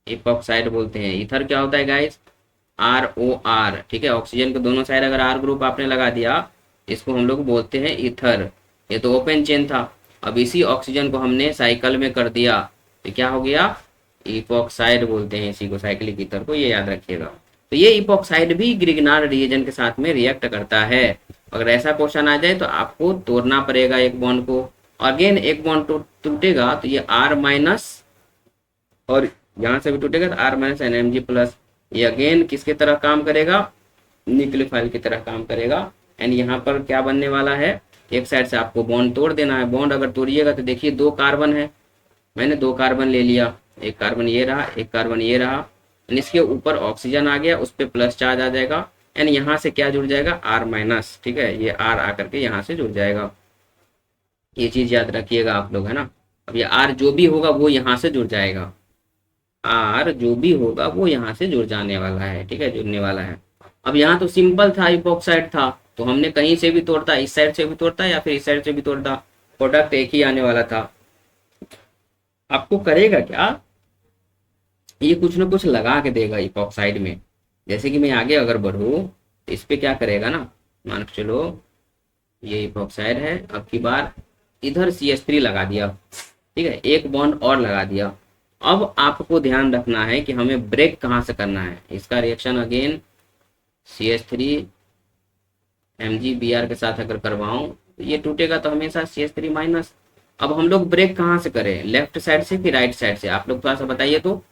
इपॉक्साइड बोलते हैं। ईथर क्या होता है गाइस, ROR। ठीक है, ऑक्सीजन के दोनों साइड अगर R ग्रुप आपने लगा दिया, इसको हम लोग बोलते हैं ईथर। ये तो ओपन चेन था, अब इसी ऑक्सीजन को हमने साइकिल में कर दिया तो क्या हो गया, इपॉक्साइड बोलते हैं इसी को, साइक्लिक ईथर को, ये याद रखिएगा। तो ये इपॉक्साइड भी ग्रिग्नार्ड रिएजेंट के साथ में रिएक्ट करता है। अगर ऐसा क्वेश्चन आ जाए तो आपको तोड़ना पड़ेगा एक बॉन्ड को, अगेन एक बॉन्ड टूटेगा तो ये R माइनस, और यहाँ से भी टूटेगा तो R माइनस NMG प्लस, ये अगेन किसके तरह काम करेगा, न्यूक्लियोफाइल की तरह काम करेगा। एंड यहाँ पर क्या बनने वाला है, एक साइड से आपको बॉन्ड तोड़ देना है। बॉन्ड अगर तोड़िएगा तो देखिए 2 कार्बन है, मैंने 2 कार्बन ले लिया, एक कार्बन ये रहा, एक कार्बन ये रहा, इसके ऊपर ऑक्सीजन आ गया, उस पर प्लस चार्ज आ जाएगा एंड यहाँ से क्या जुड़ जाएगा, R माइनस। ठीक है, ये R आकर के यहाँ से जुड़ जाएगा, ये चीज याद रखिएगा आप लोग, है ना। अब ये R जो भी होगा वो यहाँ से जुड़ जाएगा, R जो भी होगा वो यहाँ से जुड़ जाने वाला है। ठीक है, जुड़ने वाला है। अब यहाँ तो सिंपल था, इपॉक्साइड था, तो हमने कहीं से भी तोड़ता, इस साइड से भी तोड़ता या फिर इस साइड से भी तोड़ता, प्रोडक्ट एक ही आने वाला था। आपको करेगा क्या, ये कुछ ना कुछ लगा के देगा इपॉक्साइड में। जैसे कि मैं आगे अगर बढ़ूँ तो इस पे क्या करेगा ना, मान के चलो ये इपॉक्साइड है, अब की बार इधर CH3 लगा दिया, ठीक है, एक बॉन्ड और लगा दिया। अब आपको ध्यान रखना है कि हमें ब्रेक कहाँ से करना है। इसका रिएक्शन अगेन CH3 MgBr के साथ अगर करवाऊं तो ये टूटेगा तो हमेशा CH3 माइनस। अब हम लोग ब्रेक कहाँ से करें, लेफ्ट साइड से कि राइट साइड से, आप लोग थोड़ा सा बताइए तो,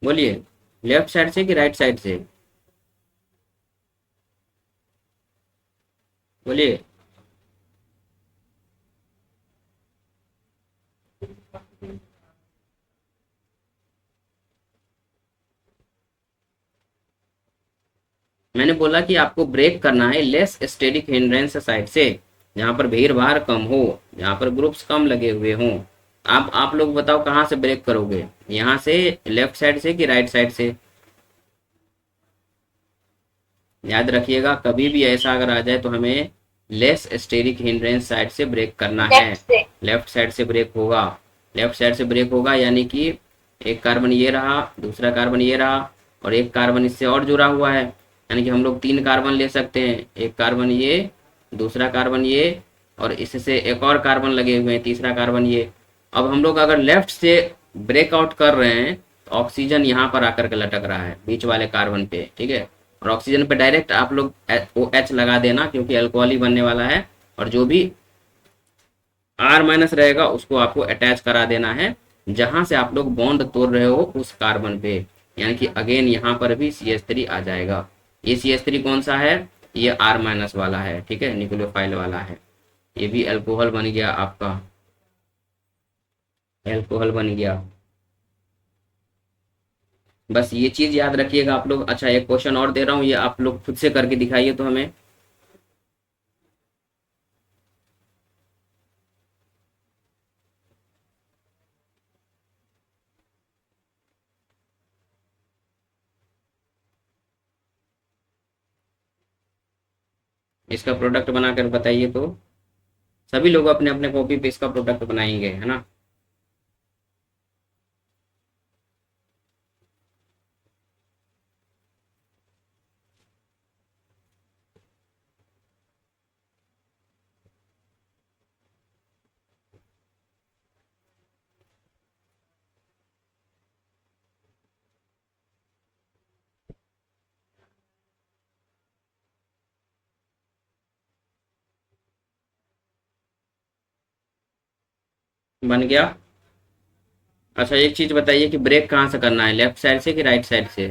बोलिए, लेफ्ट साइड से कि राइट साइड से, बोलिए। मैंने बोला कि आपको ब्रेक करना है लेस स्टेटिक हिंड्रेंस साइड से, जहां पर भीड़ भाड़ कम हो, जहां पर ग्रुप्स कम लगे हुए हों। आप लोग बताओ कहाँ से ब्रेक करोगे, यहाँ से, लेफ्ट साइड से कि राइट साइड से। याद रखिएगा कभी भी ऐसा अगर आ जाए तो हमें लेस स्टेरिक हिंड्रेंस साइड से ब्रेक करना है। लेफ्ट से। लेफ्ट साइड से ब्रेक होगा, लेफ्ट साइड से ब्रेक होगा, यानी कि एक कार्बन ये रहा, दूसरा कार्बन ये रहा, और एक कार्बन इससे और जुड़ा हुआ है, यानी कि हम लोग 3 कार्बन ले सकते हैं। एक कार्बन ये, दूसरा कार्बन ये, और इससे एक और कार्बन लगे हुए हैं, तीसरा कार्बन ये। अब हम लोग अगर लेफ्ट से ब्रेकआउट कर रहे हैं तो ऑक्सीजन यहाँ पर आकर के लटक रहा है बीच वाले कार्बन पे, ठीक है। और ऑक्सीजन पे डायरेक्ट आप लोग OH लगा देना, क्योंकि अल्कोहल ही बनने वाला है, और जो भी R माइनस रहेगा उसको आपको अटैच करा देना है जहां से आप लोग बॉन्ड तोड़ रहे हो उस कार्बन पे, यानी कि अगेन यहाँ पर भी CH3 आ जाएगा। ये CH3 कौन सा है, ये R माइनस वाला है, ठीक है, न्यूक्लियोफाइल वाला है। ये भी अल्कोहल बन गया आपका, अल्कोहल बन गया। बस ये चीज याद रखिएगा आप लोग। अच्छा, एक क्वेश्चन और दे रहा हूँ, ये आप लोग खुद से करके दिखाइए तो हमें। इसका प्रोडक्ट बनाकर बताइए तो। सभी लोग अपने अपने कॉपी पे इसका प्रोडक्ट बनाएंगे, है ना। बन गया। अच्छा, एक चीज बताइए कि ब्रेक कहाँ से करना है, लेफ्ट साइड से कि राइट साइड से।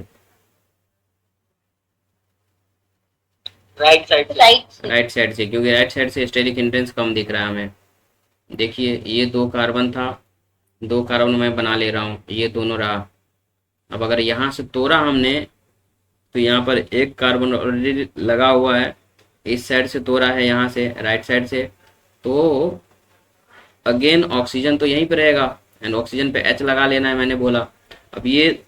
राइट साइड से। राइट से। राइट साइड से, क्योंकि राइट साइड से स्टेरिक हिंड्रेंस कम दिख रहा है हमें। देखिए ये 2 कार्बन था, 2 कार्बन मैं बना ले रहा हूँ, ये दोनों रहा। अब अगर यहाँ से तोड़ा हमने तो यहाँ पर एक कार्बन ऑलरेडी लगा हुआ है, इस साइड से तोड़ा है यहाँ से राइट साइड से, तो अगेन ऑक्सीजन तो यहीं पे रहेगा, एंड ऑक्सीजन पे H लगा लेना है मैंने बोला। अब ये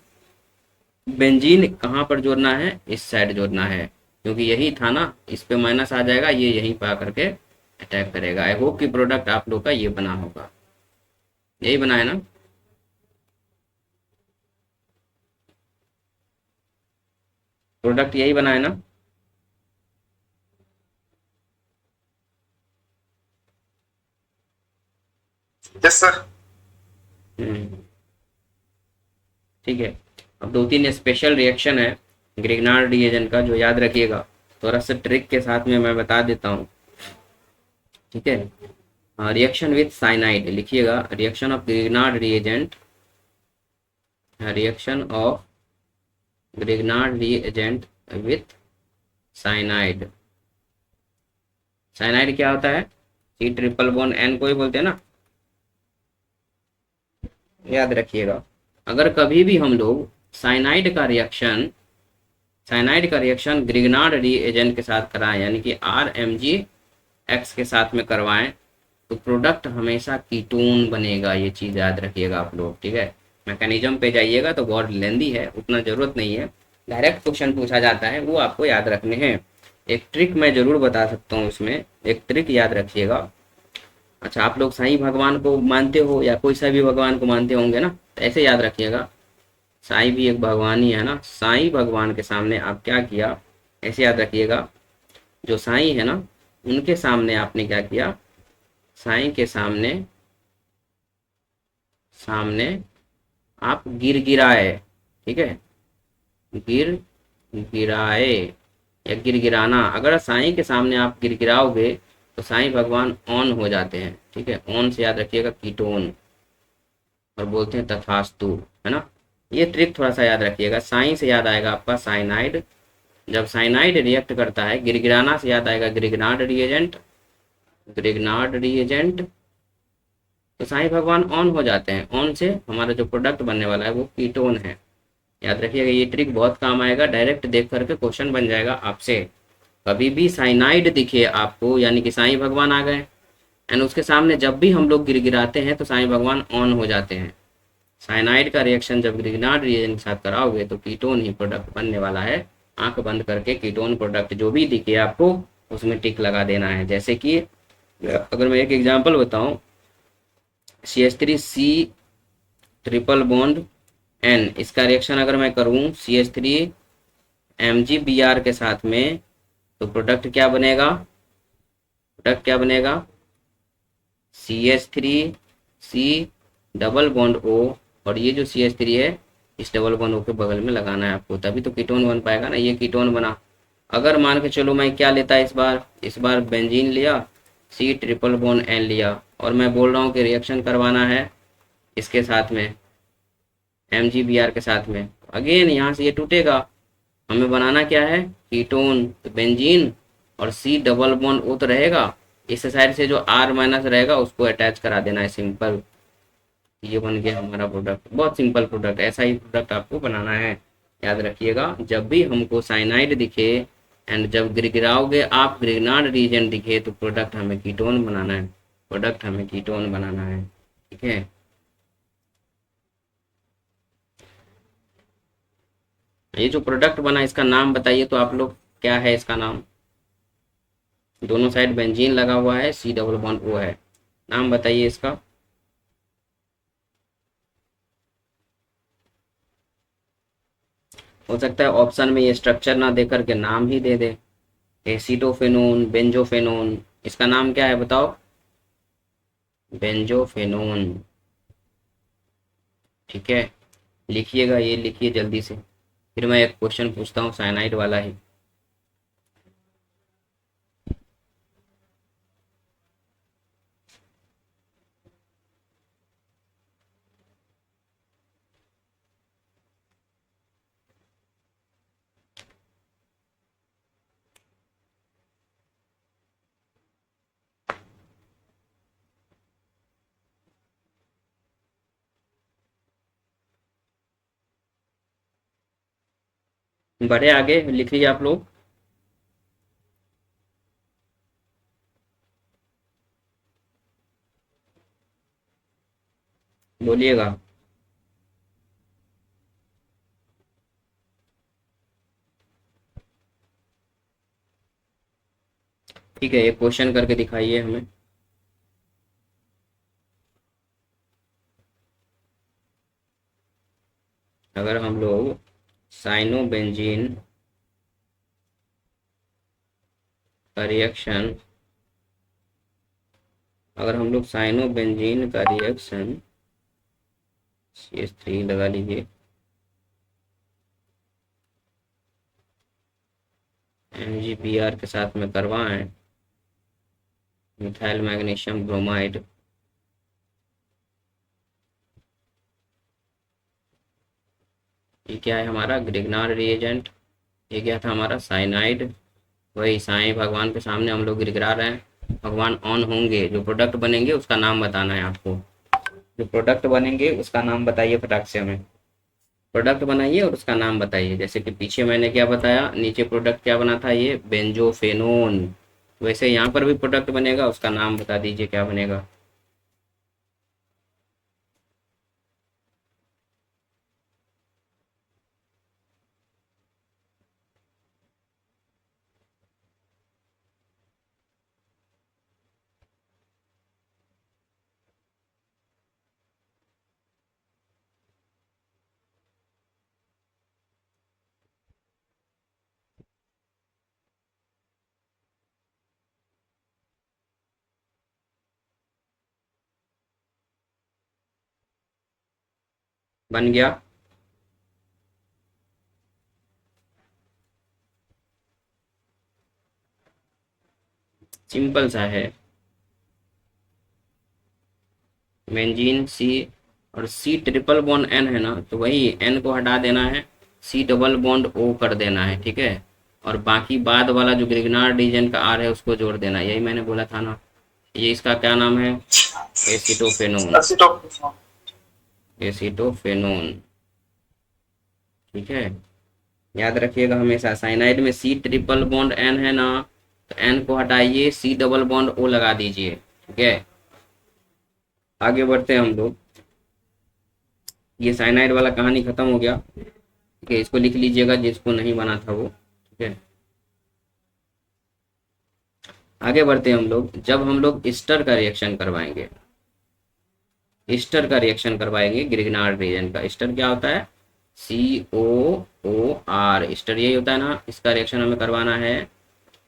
बेंजीन कहाँ पर जोड़ना है, इस साइड जोड़ना है, क्योंकि यही था ना, इस पे माइनस आ जाएगा, ये यहीं पे आकर के अटैक करेगा। आई होप कि प्रोडक्ट आप लोग का ये बना होगा, यही बना है ना। प्रोडक्ट यही बना है ना। Yes sir. हम्म, ठीक है। अब 2-3 स्पेशल रिएक्शन है ग्रिग्नार्ड रिएजेंट का, जो याद रखिएगा, थोड़ा सा ट्रिक के साथ में मैं बता देता हूँ, ठीक है। रिएक्शन विथ साइनाइड लिखिएगा, reaction of Grignard reagent, reaction of Grignard reagent with cyanide. Cyanide क्या होता है, C ट्रिपल बॉन्ड N को ही बोलते हैं ना, याद रखिएगा। अगर कभी भी हम लोग साइनाइड का रिएक्शन ग्रिग्नार्ड रिएजेंट के साथ कराएं, यानी कि RMgX के साथ में करवाएं, तो प्रोडक्ट हमेशा कीटोन बनेगा। ये चीज़ याद रखिएगा आप लोग, ठीक है। मैकेनिज्म पे जाइएगा तो बहुत लेंदी है, उतना ज़रूरत नहीं है, डायरेक्ट क्वेश्चन पूछा जाता है, वो आपको याद रखने हैं। एक ट्रिक मैं ज़रूर बता सकता हूँ इसमें, एक ट्रिक याद रखिएगा। अच्छा, आप लोग साईं भगवान को मानते हो या कोई सा भी भगवान को मानते होंगे ना, तो ऐसे याद रखिएगा, साईं भी एक भगवान ही है ना। साईं भगवान के सामने आप क्या किया, ऐसे याद रखिएगा, जो साईं है ना, उनके सामने आपने क्या किया, साईं के सामने सामने आप गिर गिराए। ठीक है, गिर गिराए या गिर गिराना, अगर साईं के सामने आप गिर गिराओगे तो साईं भगवान ऑन हो जाते हैं। ठीक है, ऑन से याद रखिएगा कीटोन, और बोलते हैं तथास्तु, है ना। ये ट्रिक थोड़ा सा याद रखिएगा। साईं से याद आएगा आपका साइनाइड, जब साइनाइड रिएक्ट करता है। गिरगिराना से याद आएगा ग्रिग्नार्ड रिएजेंट, ग्रिग्नार्ड रिएजेंट, तो साईं भगवान ऑन हो जाते हैं। ऑन से हमारा जो प्रोडक्ट बनने वाला है वो कीटोन है। याद रखिएगा, ये ट्रिक बहुत काम आएगा, डायरेक्ट देख करके क्वेश्चन बन जाएगा आपसे। कभी भी साइनाइड दिखे आपको, यानी कि साईं भगवान आ गए, एंड उसके सामने जब भी हम लोग गिरगिराते हैं तो साईं भगवान ऑन हो जाते हैं। साइनाइड का रिएक्शन जब ग्रिग्नार्ड रिएजेंट के साथ कराओगे तो कीटोन ही प्रोडक्ट बनने वाला है। आंख बंद करके कीटोन प्रोडक्ट जो भी दिखे आपको उसमें टिक लगा देना है। जैसे कि अगर मैं एक एग्जांपल बताऊं, CH3 ट्रिपल बॉन्ड N, इसका रिएक्शन अगर मैं करूं CH3 MgBr के साथ में, तो प्रोडक्ट क्या बनेगा, प्रोडक्ट क्या बनेगा, CH3C डबल बॉन्ड O, और ये जो CH3 है इस डबल बॉन्ड O के बगल में लगाना है आपको, तभी तो कीटोन बन पाएगा ना। ये कीटोन बना। अगर मान के चलो मैं क्या लेता इस बार बेंजीन लिया, C ट्रिपल बॉन्ड N लिया, और मैं बोल रहा हूँ कि रिएक्शन करवाना है इसके साथ में, MgBr के साथ में, अगेन यहाँ से ये टूटेगा। हमें बनाना क्या है, कीटोन, तो बेंजीन और C डबल बॉन्ड O तो रहेगा, इस साइड से जो R माइनस रहेगा उसको अटैच करा देना है, सिंपल। ये बन गया हमारा प्रोडक्ट, बहुत सिंपल प्रोडक्ट। ऐसा ही प्रोडक्ट आपको बनाना है। याद रखिएगा, जब भी हमको साइनाइड दिखे एंड जब गिरगिराओगे आप, ग्रिग्नार्ड रीजन दिखे, तो प्रोडक्ट हमें कीटोन बनाना है, प्रोडक्ट हमें कीटोन बनाना है। ठीक है, ये जो प्रोडक्ट बना इसका नाम बताइए तो आप लोग, क्या है इसका नाम, दोनों साइड बेंजीन लगा हुआ है, C डबल बॉन्ड O है, नाम बताइए इसका। हो सकता है ऑप्शन में ये स्ट्रक्चर ना दे करके नाम ही दे दे, एसिडोफेनोन, बेंजोफेनोन, इसका नाम क्या है बताओ, बेंजोफेनोन। ठीक है, लिखिएगा, ये लिखिए जल्दी से, फिर मैं एक क्वेश्चन पूछता हूँ साइनाइड वाला ही। बढ़े आगे, लिख लीजिए आप लोग, बोलिएगा। ठीक है, एक क्वेश्चन करके दिखाइए हमें। अगर हम लोग साइनोबेंजीन का रिएक्शन, अगर हम लोग साइनोबेंजीन का रिएक्शन, CH3 लगा लीजिए, MgBr के साथ में करवाएं, मिथाइल मैग्नीशियम ब्रोमाइड, ये क्या है हमारा, ग्रिग्नार्ड रिएजेंट। ये क्या था हमारा, साइनाइड। वही साईं भगवान के सामने हम लोग गिरगिरा रहे हैं, भगवान ऑन होंगे, जो प्रोडक्ट बनेंगे उसका नाम बताना है आपको, जो प्रोडक्ट बनेंगे उसका नाम बताइए फटाक से हमें, प्रोडक्ट बनाइए और उसका नाम बताइए। जैसे कि पीछे मैंने क्या बताया, नीचे प्रोडक्ट क्या बना था, ये बेंजोफेनोन, वैसे यहाँ पर भी प्रोडक्ट बनेगा, उसका नाम बता दीजिए क्या बनेगा। बन गया। सिंपल सा है। बेंजीन सी, और सी ट्रिपल बॉन्ड एन है ना, तो वही एन को हटा देना है, सी डबल बॉन्ड ओ कर देना है, ठीक है। और बाकी बाद वाला जो ग्रिग्नार्ड रीजन का आर है उसको जोड़ देना है, यही मैंने बोला था ना। ये इसका क्या नाम है? एसीटोफेनोन। एसीटोफेनोन, ठीक है। याद रखिएगा हमेशा, साइनाइड में सी ट्रिपल बॉन्ड एन है ना, तो एन को हटाइए, सी डबल बॉन्ड ओ लगा दीजिए, ठीक है। आगे बढ़ते हैं हम लोग। ये साइनाइड वाला कहानी खत्म हो गया, ठीक है। इसको लिख लीजिएगा जिसको नहीं बना था वो, ठीक है। आगे बढ़ते हैं हम लोग। जब हम लोग ईस्टर का रिएक्शन करवाएंगे, ईस्टर का रिएक्शन करवाएंगे ग्रिग्नार्ड रीजन का, ईस्टर क्या होता है? COOR, ईस्टर यही होता है ना। इसका रिएक्शन हमें करवाना है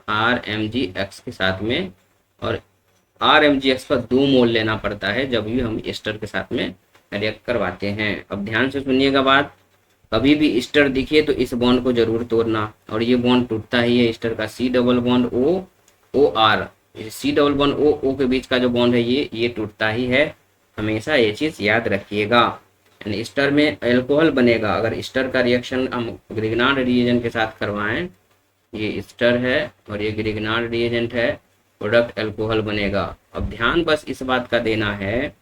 RMgX के साथ में, और RMgX का 2 मोल लेना पड़ता है जब भी हम ईस्टर के साथ में रिएक्ट करवाते हैं। अब ध्यान से सुनिएगा बात, कभी भी ईस्टर दिखे तो इस बॉन्ड को जरूर तोड़ना, और ये बॉन्ड टूटता ही है ईस्टर का, C double bond OR, C double bond O के बीच का जो बॉन्ड है ये टूटता ही है, हमेशा ये चीज याद रखिएगा। यानी ईस्टर में अल्कोहल बनेगा, अगर ईस्टर का रिएक्शन हम ग्रिग्नार्ड रिएजेंट के साथ करवाएं, ये ईस्टर है और ये ग्रिग्नार्ड रिएजेंट है, प्रोडक्ट अल्कोहल बनेगा। अब ध्यान बस इस बात का देना है,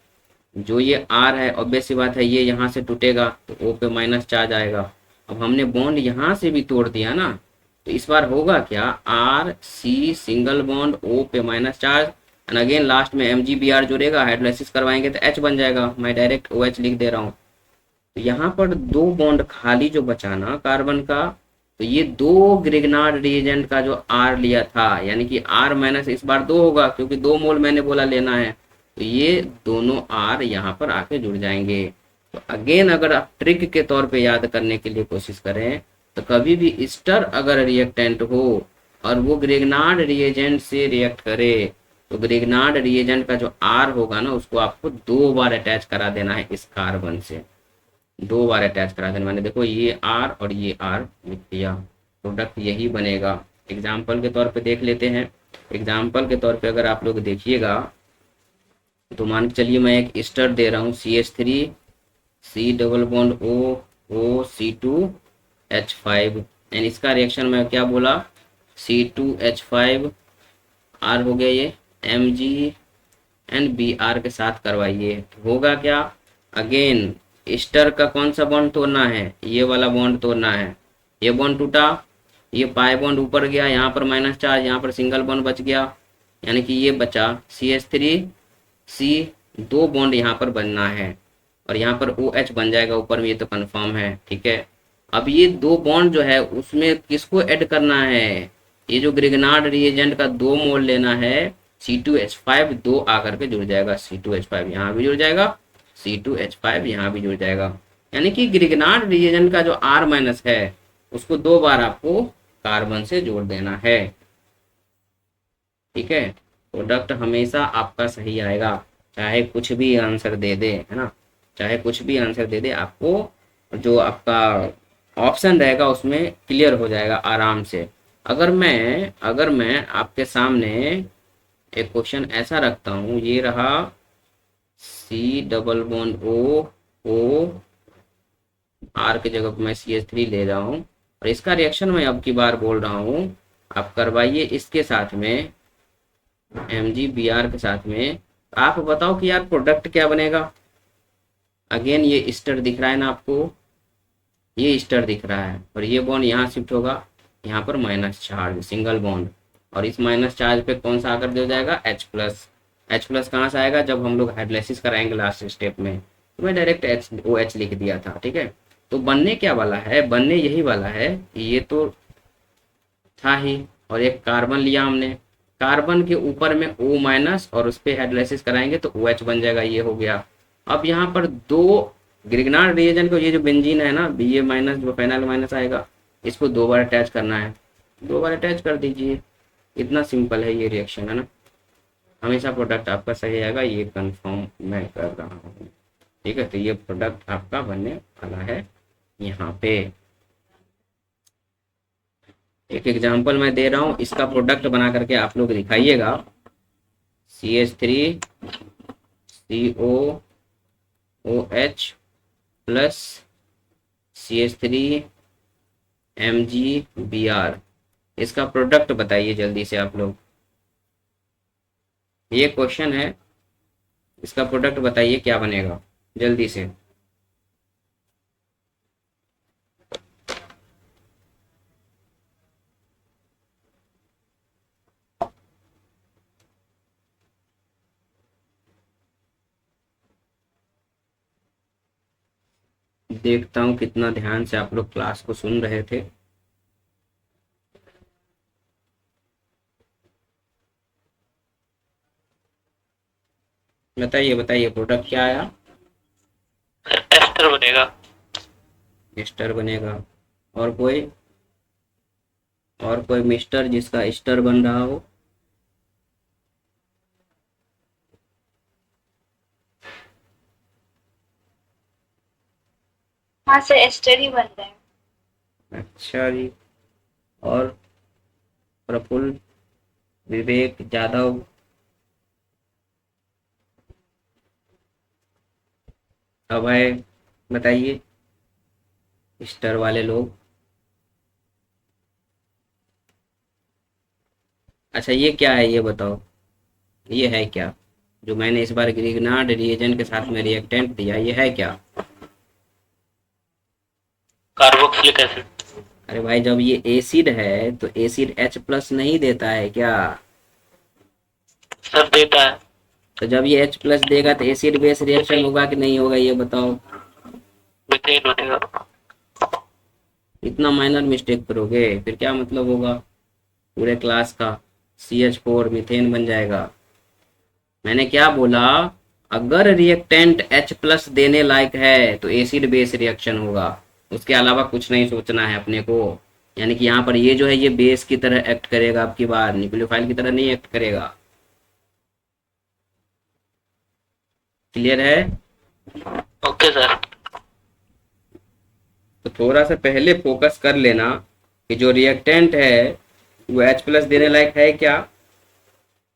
जो ये R है, ऑब्वियस सी बात है ये यहाँ से टूटेगा तो O पे माइनस चार्ज आएगा। अब हमने बॉन्ड यहाँ से भी तोड़ दिया ना, तो इस बार होगा क्या? RC सिंगल बॉन्ड O पे minus charge, and again last में MgBr जुड़ेगा, हाइड्रोलाइसिस करवाएंगे तो H बन जाएगा। मैं डायरेक्ट OH लिख दे रहा हूँ। तो यहाँ पर 2 बॉन्ड खाली जो बचाना कार्बन का, तो ये 2 ग्रिग्नार्ड रिएजेंट का जो R लिया था, यानी कि R माइनस इस बार 2 होगा, क्योंकि 2 मोल मैंने बोला लेना है, तो ये दोनों R यहाँ पर आके जुड़ जाएंगे। तो अगेन अगर आप ट्रिक के तौर पे याद करने के लिए कोशिश करें, तो कभी भी ईस्टर अगर रिएक्टेंट हो और वो ग्रिग्नार्ड रिएजेंट से रिएक्ट करे, तो ग्रिग्नार्ड रिएजेंट का जो R होगा ना, उसको आपको 2 बार अटैच करा देना है इस कार्बन से, 2 बार अटैच करा देना। मैंने देखो ये R और ये R लिख दिया, प्रोडक्ट यही बनेगा। एग्जाम्पल के तौर पे देख लेते हैं। एग्जाम्पल के तौर पे अगर आप लोग देखिएगा, तो मान के चलिए मैं एक ईस्टर दे रहा हूँ CH3 C double bond OC2H5, and इसका रिएक्शन मैं क्या बोला? C2H5 R हो गया, ये MgNBr के साथ करवाइए। होगा क्या? अगेन ईस्टर का कौन सा बॉन्ड तोड़ना है? ये वाला बॉन्ड तोड़ना है। ये बॉन्ड टूटा, ये पाई बॉन्ड ऊपर गया, यहाँ पर माइनस चार्ज, यहाँ पर सिंगल बॉन्ड बच गया, यानी कि ये बचा CH3C, 2 बॉन्ड यहाँ पर बनना है, और यहाँ पर OH बन जाएगा ऊपर में, ये तो कंफर्म है, ठीक है। अब ये 2 बॉन्ड जो है उसमें किसको ऐड करना है? ये जो ग्रिग्नार्ड रिएजेंट का 2 मोल लेना है, C2H5 2 आकर के जुड़ जाएगा, C2H5 यहाँ भी जुड़ जाएगा, C2H5 यहाँ भी जुड़ जाएगा। यानी कि ग्रिग्नार्ड रिएजेंट का जो R माइनस है उसको 2 बार आपको कार्बन से जोड़ देना है, ठीक है। प्रोडक्ट हमेशा आपका सही आएगा, चाहे कुछ भी आंसर दे दे, है ना, चाहे कुछ भी आंसर दे दे, आपको जो आपका ऑप्शन रहेगा उसमें क्लियर हो जाएगा आराम से। अगर मैं आपके सामने एक क्वेश्चन ऐसा रखता हूँ, ये रहा C double bond O R की जगह मैं CH3 ले रहा हूँ, और इसका रिएक्शन मैं अब की बार बोल रहा हूँ, आप करवाइए इसके साथ में MgBr के साथ में। आप बताओ कि यार प्रोडक्ट क्या बनेगा? अगेन ये ईस्टर दिख रहा है ना आपको, ये ईस्टर दिख रहा है, और ये बॉन्ड यहाँ शिफ्ट होगा, यहाँ पर माइनस चार्ज सिंगल बॉन्ड, और इस माइनस चार्ज पे कौन सा आकर दे जाएगा? H plus. H प्लस कहाँ से आएगा? जब हम लोग हाइड्रोलाइसिस कराएंगे लास्ट स्टेप में, तो मैं डायरेक्ट OH लिख दिया था, ठीक है। तो बनने क्या वाला है? बनने यही वाला है, ये तो था ही, और एक कार्बन लिया हमने, कार्बन के ऊपर में O माइनस, और उस पर हाइड्रोलाइसिस कराएंगे तो OH बन जाएगा, ये हो गया। अब यहाँ पर 2 ग्रिग्नार्ड रिएजेंट को, ये जो बेंजीन है ना, Ba माइनस जो फेनाइल माइनस आएगा, इसको 2 बार अटैच करना है, 2 बार अटैच कर दीजिए। इतना सिंपल है ये रिएक्शन, है ना। हमेशा प्रोडक्ट आपका सही आएगा, ये कंफर्म मैं कर रहा हूँ। ठीक है, तो ये प्रोडक्ट आपका बनने वाला है यहाँ पे। एक एग्जांपल मैं दे रहा हूँ, इसका प्रोडक्ट बना करके आप लोग दिखाइएगा। CH3 COOH plus CH3 MgBr, इसका प्रोडक्ट बताइए जल्दी से आप लोग। ये क्वेश्चन है, इसका प्रोडक्ट बताइए क्या बनेगा जल्दी से। देखता हूँ कितना ध्यान से आप लोग क्लास को सुन रहे थे। बताइए बताइए, प्रोडक्ट क्या आया? एस्टर बनेगा। एस्टर बनेगा। और कोई, और कोई मिस्टर जिसका एस्टर बन रहा हो? हाँ सर, एस्टर ही बन रहा है। अच्छा जी। और प्रफुल्ल, विवेक, जादव? अभय, बताइए, एस्टर वाले लोग। अच्छा ये क्या है ये बताओ, ये है क्या जो मैंने इस बार ग्रिग्नार्ड रिएजेंट के साथ में रिएक्टेंट दिया, ये है क्या? Carboxylic acid. अरे भाई, जब ये एसिड है तो एसिड H+ नहीं देता है क्या? सर देता है। तो जब ये H+ देगा तो एसिड बेस रिएक्शन होगा कि नहीं होगा ये बताओ। मीथेन बनेगा। इतना माइनर मिस्टेक करोगे फिर क्या मतलब होगा पूरे क्लास का? CH4 मीथेन बन जाएगा। मैंने क्या बोला, अगर रिएक्टेंट H+ देने लायक है तो एसिड बेस रिएक्शन होगा, उसके अलावा कुछ नहीं सोचना है अपने को। यानी कि यहाँ पर ये जो है ये बेस की तरह एक्ट करेगा, आपकी बार न्यूक्लियोफाइल की तरह नहीं एक्ट करेगा। क्लियर है? Okay sir. तो थोड़ा सा पहले फोकस कर लेना कि जो रिएक्टेंट है वो H+ देने लायक है क्या?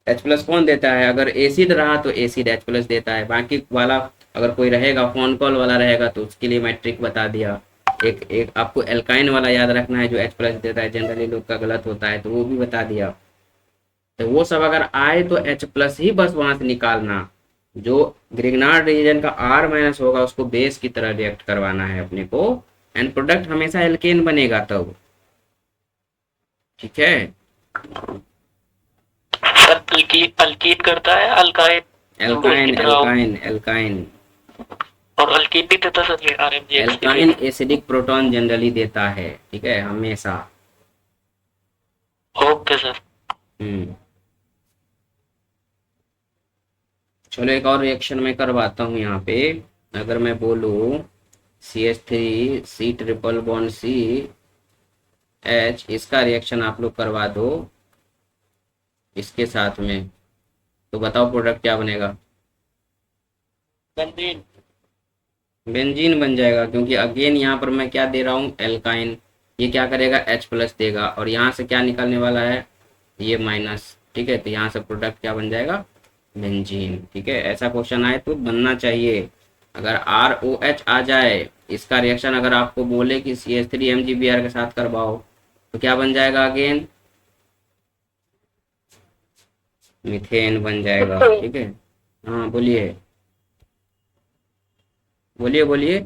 H+ कौन देता है? अगर एसिड रहा तो एसिड H+ देता है, बाकी वाला अगर कोई रहेगा फोन कॉल वाला रहेगा तो उसके लिए मैं ट्रिक बता दिया। एक एक आपको एल्काइन वाला याद रखना है जो H+ देता है, जनरली लोग का गलत होता है तो वो भी बता दिया। तो वो सब अगर आए तो H+ ही बस वहां से निकालना। जो ग्रिग्नार्ड रीजन का R- होगा उसको बेस की तरह रिएक्ट करवाना है अपने को, एंड प्रोडक्ट हमेशा एल्केन बनेगा तब। ठीक है? सर अल्कीन अल्कीन करता है, अल्काइन एल्काइन की तरह। एल्काइन एल्काइन और अल्कीन नहीं देता सर ये RMGX के एल्काइन लिए। एसिडिक प्रोटॉन जनरली देता है, ठीक है, हमेशा। Okay sir. हम्म। चलो एक और रिएक्शन मैं करवाता हूँ यहाँ पे। अगर मैं बोलूँ CH3 C∼CH, इसका रिएक्शन आप लोग करवा दो इसके साथ में, तो बताओ प्रोडक्ट क्या बनेगा? बेंजीन। बेंजीन बन जाएगा, क्योंकि अगेन यहाँ पर मैं क्या दे रहा हूँ, एल्काइन। ये क्या करेगा, H+ देगा, और यहाँ से क्या निकलने वाला है, ये माइनस। ठीक है, तो यहाँ से प्रोडक्ट क्या बन जाएगा, बेंजीन। ठीक है, ऐसा क्वेश्चन आए तो बनना चाहिए। अगर ROH आ जाए, इसका रिएक्शन अगर आपको बोले कि CH3 MgBr के साथ करवाओ तो क्या बन जाएगा, अगेन मीथेन बन जाएगा। ठीक है, हाँ बोलिए बोलिए बोलिए,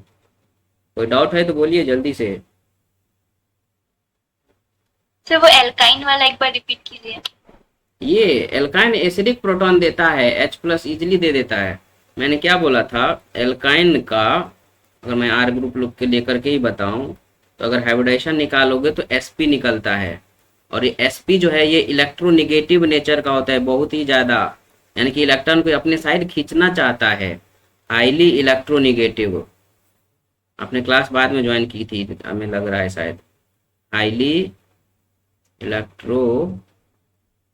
कोई डाउट है तो बोलिए जल्दी से। सर वो एल्काइन वाला एक बार रिपीट कीजिए। ये एल्काइन एसिडिक प्रोटॉन देता है, H+ इजिली दे देता है। मैंने क्या बोला था, एल्काइन का अगर मैं R ग्रुप लोग के लेकर के ही बताऊं तो अगर हाइब्रिडाइजेशन निकालोगे तो Sp निकलता है, और ये Sp जो है ये इलेक्ट्रोनिगेटिव नेचर का होता है बहुत ही ज़्यादा, यानी कि इलेक्ट्रॉन को अपने साइड खींचना चाहता है, हाईली इलेक्ट्रोनिगेटिव। आपने क्लास बाद में ज्वाइन की थी हमें लग रहा है शायद। हाईली इलेक्ट्रो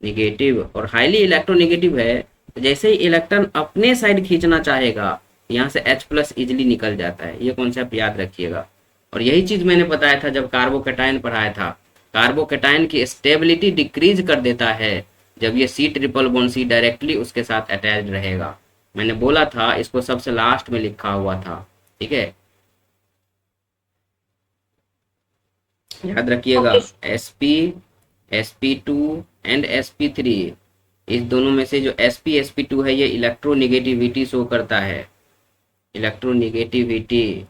निगेटिव, और हाईली इलेक्ट्रोनिगेटिव है तो जैसे ही इलेक्ट्रॉन अपने साइड खींचना चाहेगा यहाँ से H प्लस इजिली निकल जाता है, ये कॉन्सेप्ट याद रखिएगा। और यही चीज मैंने बताया था जब कार्बोकेटाइन पढ़ाया था, कार्बोकेटाइन की स्टेबिलिटी डिक्रीज कर देता है जब ये C triple bond C directly उसके साथ अटैच्ड रहेगा। मैंने बोला था, इसको सबसे लास्ट में लिखा हुआ था, ठीक है, याद रखिएगा। Okay. sp sp2 and sp3, इस दोनों में से जो sp2 है ये इलेक्ट्रोनिगेटिविटी शो करता है, इलेक्ट्रोनिगेटिविटी,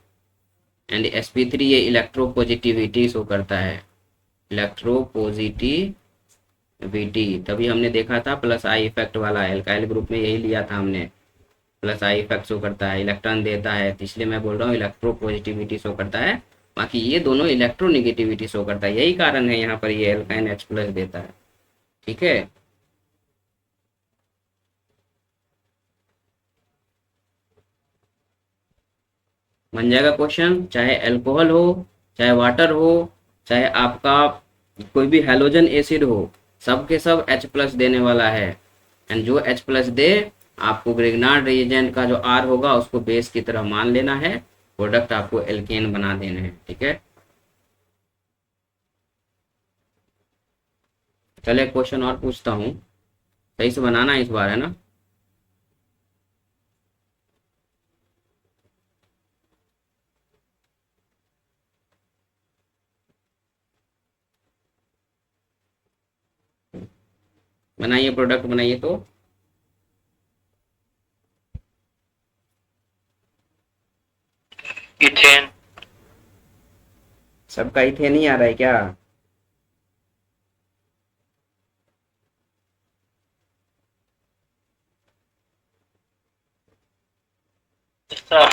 एंड sp3 ये इलेक्ट्रोपॉजिटिविटी शो करता है, इलेक्ट्रोपॉजिटिविटी। तभी हमने देखा था प्लस आई इफेक्ट वाला, एल्काइल ग्रुप में यही लिया था हमने, प्लस आई इफेक्ट शो करता है, इलेक्ट्रॉन देता है, तो इसलिए मैं बोल रहा हूँ इलेक्ट्रोपॉजिटिविटी शो करता है। बाकी ये दोनों इलेक्ट्रोनिगेटिविटी शो करता है, यही कारण है यहाँ पर ये एल्काइन H प्लस देता है, ठीक है। बन जाएगा क्वेश्चन, चाहे अल्कोहल हो, चाहे वाटर हो, चाहे आपका कोई भी हेलोजन एसिड हो, सबके सब H प्लस देने वाला है। एंड जो H प्लस दे, आपको ग्रिग्नार्ड रिएजेंट का जो R होगा उसको बेस की तरह मान लेना है, प्रोडक्ट आपको एल्केन बना देने हैं, ठीक है। चलिए क्वेश्चन और पूछता हूँ, सही से बनाना इस बार, है ना। बनाइए, प्रोडक्ट बनाइए तो। इथेन। सबका इथेन नहीं आ रहा है क्या? सर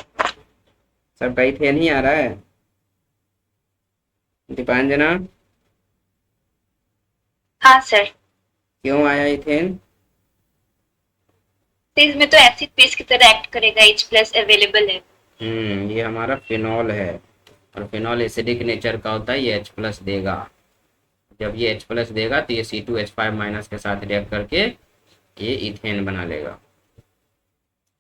सबका इथेन ही आ रहा है। दीपांजना, हाँ सर, क्यों आया इथेन? तो इसमें तो एसिड बेस की तरह एक्ट करेगा, H प्लस अवेलेबल है। ये हमारा फिनॉल है, और फिनॉल एसिडिक नेचर का होता है, ये H प्लस देगा। जब ये H प्लस देगा तो ये C2H5 माइनस के साथ रिएक्ट करके ये इथेन बना लेगा।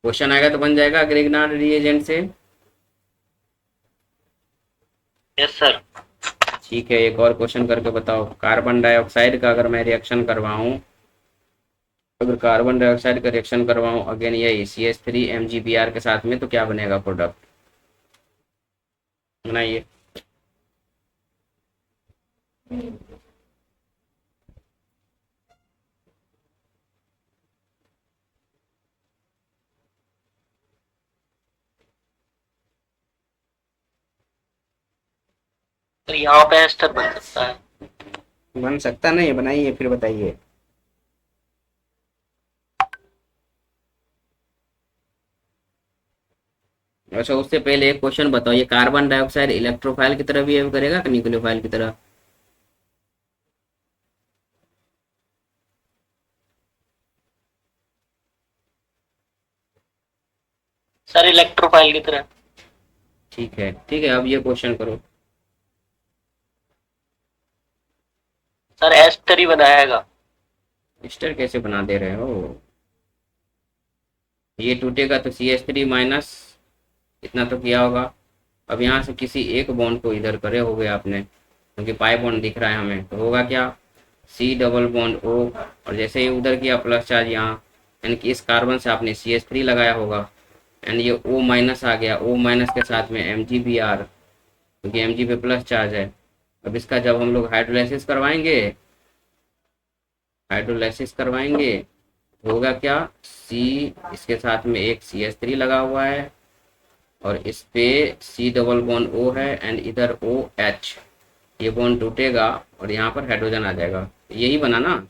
क्वेश्चन आएगा तो बन जाएगा ग्रिग्नार्ड रिएजेंट से। Yes sir. ठीक है, एक और क्वेश्चन करके बताओ। कार्बन डाइऑक्साइड का अगर मैं रिएक्शन करवाऊं, अगर कार्बन डाइऑक्साइड का रिएक्शन करवाऊं अगेन यही CH3 MgBr के साथ में, तो क्या बनेगा प्रोडक्ट, बनाइए। तो यहाँ पे एस्टर बन सकता है। बन सकता नहीं, बनाइए फिर बताइए। अच्छा, उससे पहले एक क्वेश्चन बताओ, ये कार्बन डाइऑक्साइड इलेक्ट्रोफाइल की तरह बिहेव करेगा कि न्यूक्लियोफाइल की तरह? सर इलेक्ट्रोफाइल की तरह। ठीक है, ठीक है, अब ये क्वेश्चन करो। सर एस्टर ही बनाएगा। एस्टर कैसे बना दे रहे हो? ये टूटेगा तो CH3 माइनस, इतना तो किया होगा। अब यहाँ से किसी एक बॉन्ड को इधर करे होगे आपने, क्योंकि पाई बॉन्ड दिख रहा है हमें, तो होगा क्या, C डबल बॉन्ड O, और जैसे ही उधर किया प्लस चार्ज यहाँ, यानी कि इस कार्बन से आपने CH3 लगाया होगा, एंड ये O माइनस आ गया, O माइनस के साथ में MgBr, क्योंकि Mg पे प्लस चार्ज है। अब इसका जब हम लोग हाइड्रोलाइसिस करवाएंगे होगा क्या, C, इसके साथ में एक CH3 लगा हुआ है, और इस पे C डबल बॉन्ड O है, एंड इधर OH, ये बॉन्ड टूटेगा और यहाँ पर हाइड्रोजन आ जाएगा। यही बना ना?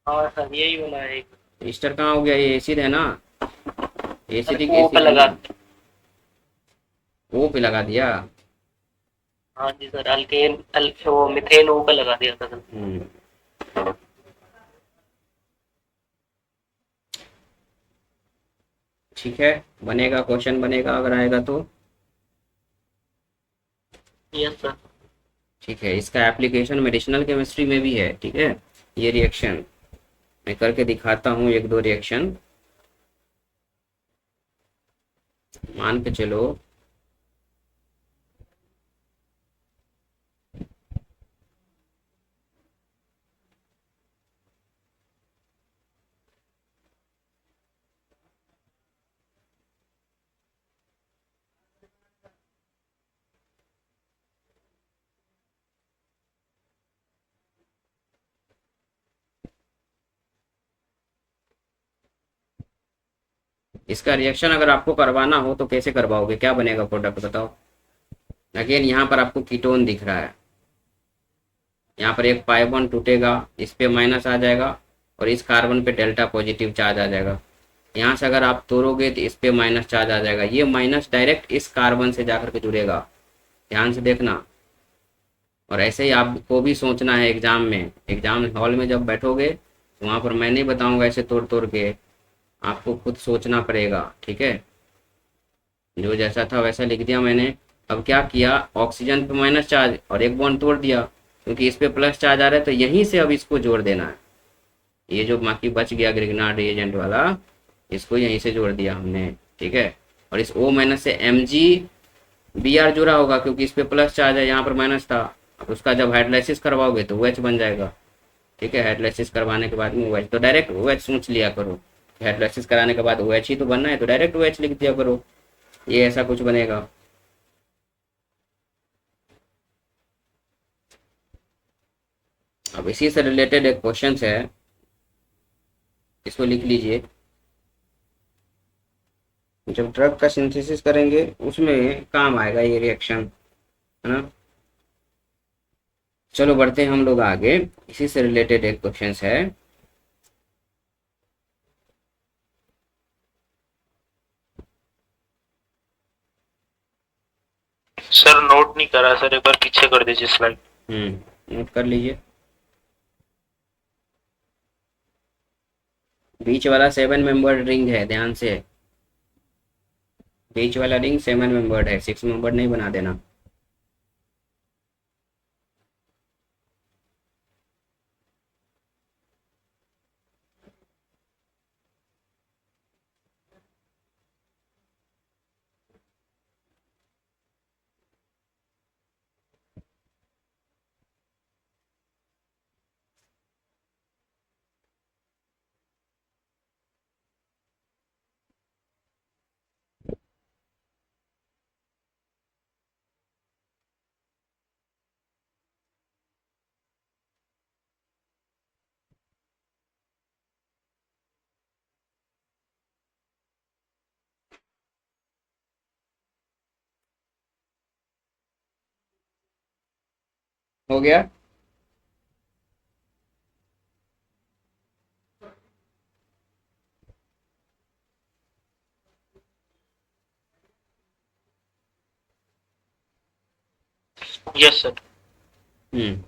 हाँ सर यही बना है। ईस्टर कहाँ हो गया, ये एसिड है ना, एसिडिक ओ पे एसिड लगा। O पे लगा दिया। हाँ जी सर, अल्केन वो मिथेन ओ पे लगा दिया था सर। ठीक है, बनेगा, क्वेश्चन बनेगा अगर आएगा तो। Yes sir. ठीक है, इसका एप्लीकेशन मेडिसिनल केमिस्ट्री में भी है, ठीक है। ये रिएक्शन मैं करके दिखाता हूँ, एक दो रिएक्शन। मान के चलो इसका रिएक्शन अगर आपको करवाना हो तो कैसे करवाओगे, क्या बनेगा प्रोडक्ट बताओ। अगेन यहाँ पर आपको कीटोन दिख रहा है, यहाँ पर एक पाई बॉन्ड टूटेगा, इस पे माइनस आ जाएगा और इस कार्बन पे डेल्टा पॉजिटिव चार्ज आ जाएगा। यहाँ से अगर आप तोड़ोगे तो इस पे माइनस चार्ज आ जाएगा, ये माइनस डायरेक्ट इस कार्बन से जाकर के जुड़ेगा, ध्यान से देखना। और ऐसे ही आपको भी सोचना है एग्जाम में, एग्जाम हॉल में जब बैठोगे तो वहाँ पर मैं नहीं बताऊंगा ऐसे तोड़ तोड़ के, आपको खुद सोचना पड़ेगा, ठीक है। जो जैसा था वैसा लिख दिया मैंने। अब क्या किया, ऑक्सीजन पे माइनस चार्ज और एक बॉन्ड तोड़ दिया, क्योंकि इस पे प्लस चार्ज आ रहा है तो यहीं से अब इसको जोड़ देना है। ये जो बाकी बच गया ग्रिग्नार्ड रिएजेंट वाला, इसको यहीं से जोड़ दिया हमने, ठीक है। और इस O माइनस से MgBr जुड़ा होगा, क्योंकि इस पे प्लस चार्ज है, यहाँ पर माइनस था। अब उसका जब हाइड्रोलाइसिस करवाओगे तो OH बन जाएगा, ठीक है। हाइड्रोलाइसिस करवाने के बाद में OH, तो डायरेक्ट OH सोच लिया करो, हाइड्रोलाइसिस कराने के बाद OH ही तो बनना है, तो डायरेक्ट OH लिख दिया करो, ये ऐसा कुछ बनेगा। अब इसी से रिलेटेड एक क्वेश्चन है, इसको लिख लीजिए। जब ड्रग का सिंथेसिस करेंगे उसमें काम आएगा ये रिएक्शन, है ना। चलो बढ़ते हैं हम लोग आगे, इसी से रिलेटेड एक क्वेश्चन है। सर नोट नहीं करा सर, एक बार पीछे कर दीजिए स्लाइड। नोट कर लीजिए। बीच वाला 7 मेंबर्ड रिंग है, ध्यान से, बीच वाला रिंग 7 मेंबर्ड है, 6 मेंबर्ड नहीं बना देना। हो गया। Yes sir. हम्म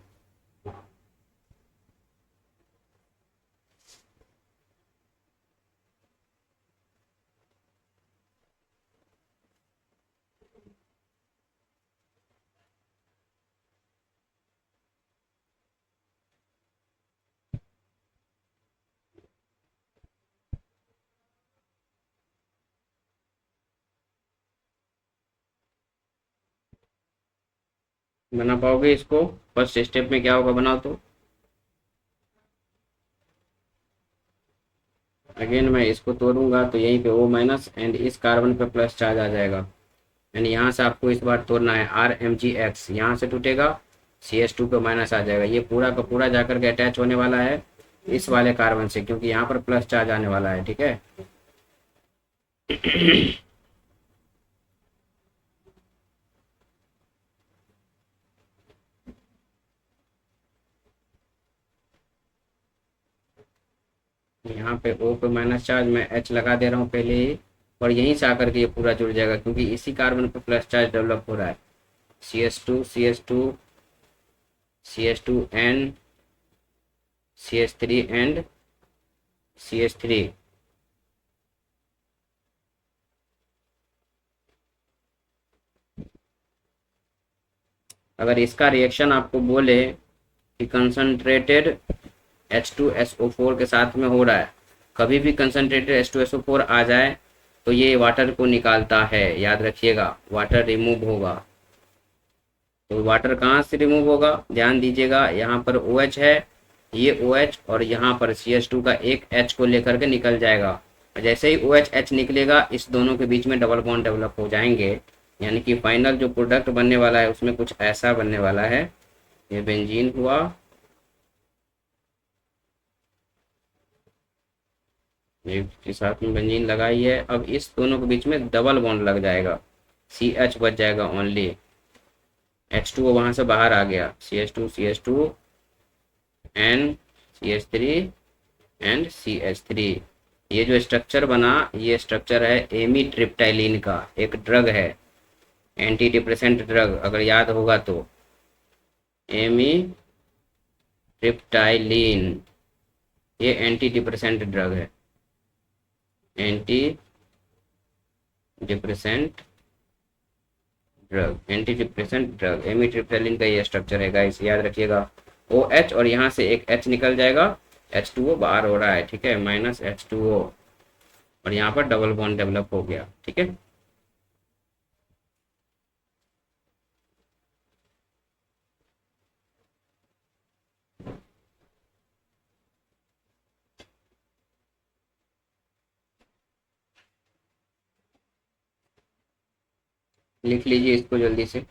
बना पाओगे इसको, फर्स्ट स्टेप में क्या होगा बनाओ तो। अगेन मैं इसको तोड़ूंगा तो यहीं पे O माइनस एंड इस कार्बन पे प्लस चार्ज आ जाएगा, एंड यहाँ से आपको इस बार तोड़ना है RMgX, यहाँ से टूटेगा, CH2 पे माइनस आ जाएगा, ये पूरा का पूरा जाकर के अटैच होने वाला है इस वाले कार्बन से, क्योंकि यहाँ पर प्लस चार्ज आने वाला है, ठीक है। यहाँ पे O पे माइनस चार्ज, मैं H लगा दे रहा हूँ पहले ही, और यहीं से आकर के ये पूरा जुड़ जाएगा, क्योंकि इसी कार्बन पे प्लस चार्ज डेवलप हो रहा है। CH2 CH2 CH2N CH3 and CH3। अगर इसका रिएक्शन आपको बोले कि कंसंट्रेटेड H2SO4 के साथ में हो रहा है, कभी भी कंसंट्रेटेड H2SO4 आ जाए तो ये वाटर को निकालता है, याद रखिएगा, वाटर रिमूव होगा। तो वाटर कहाँ से रिमूव होगा, ध्यान दीजिएगा, यहाँ पर OH है, ये OH और यहाँ पर CH2 का एक H को लेकर के निकल जाएगा। जैसे ही OH H निकलेगा, इस दोनों के बीच में डबल बॉन्ड डेवलप हो जाएंगे, यानी कि फाइनल जो प्रोडक्ट बनने वाला है उसमें कुछ ऐसा बनने वाला है। ये बेंजीन हुआ, ये के साथ में बेंजीन लगाई है। अब इस दोनों के बीच में डबल बॉन्ड लग जाएगा, CH बच जाएगा ओनली, H2O वहां से बाहर आ गया, CH2 and CH3 and CH3। ये जो स्ट्रक्चर बना, ये स्ट्रक्चर है एमीट्रिप्टाइलिन का, एक ड्रग है, एंटी डिप्रेसेंट ड्रग, अगर याद होगा तो। एमीट्रिप्टाइलिन ये एंटी डिप्रेसेंट ड्रग है, एंटी डिप्रेसेंट ड्रग एमिट्रिप्टाइलिन का ये स्ट्रक्चर है गाइस, याद रखिएगा। OH और यहाँ से एक H निकल जाएगा, H2O बाहर हो रहा है, ठीक है, -H2O, और यहाँ पर डबल बॉन्ड डेवलप हो गया, ठीक है। लिख लीजिए इसको जल्दी से।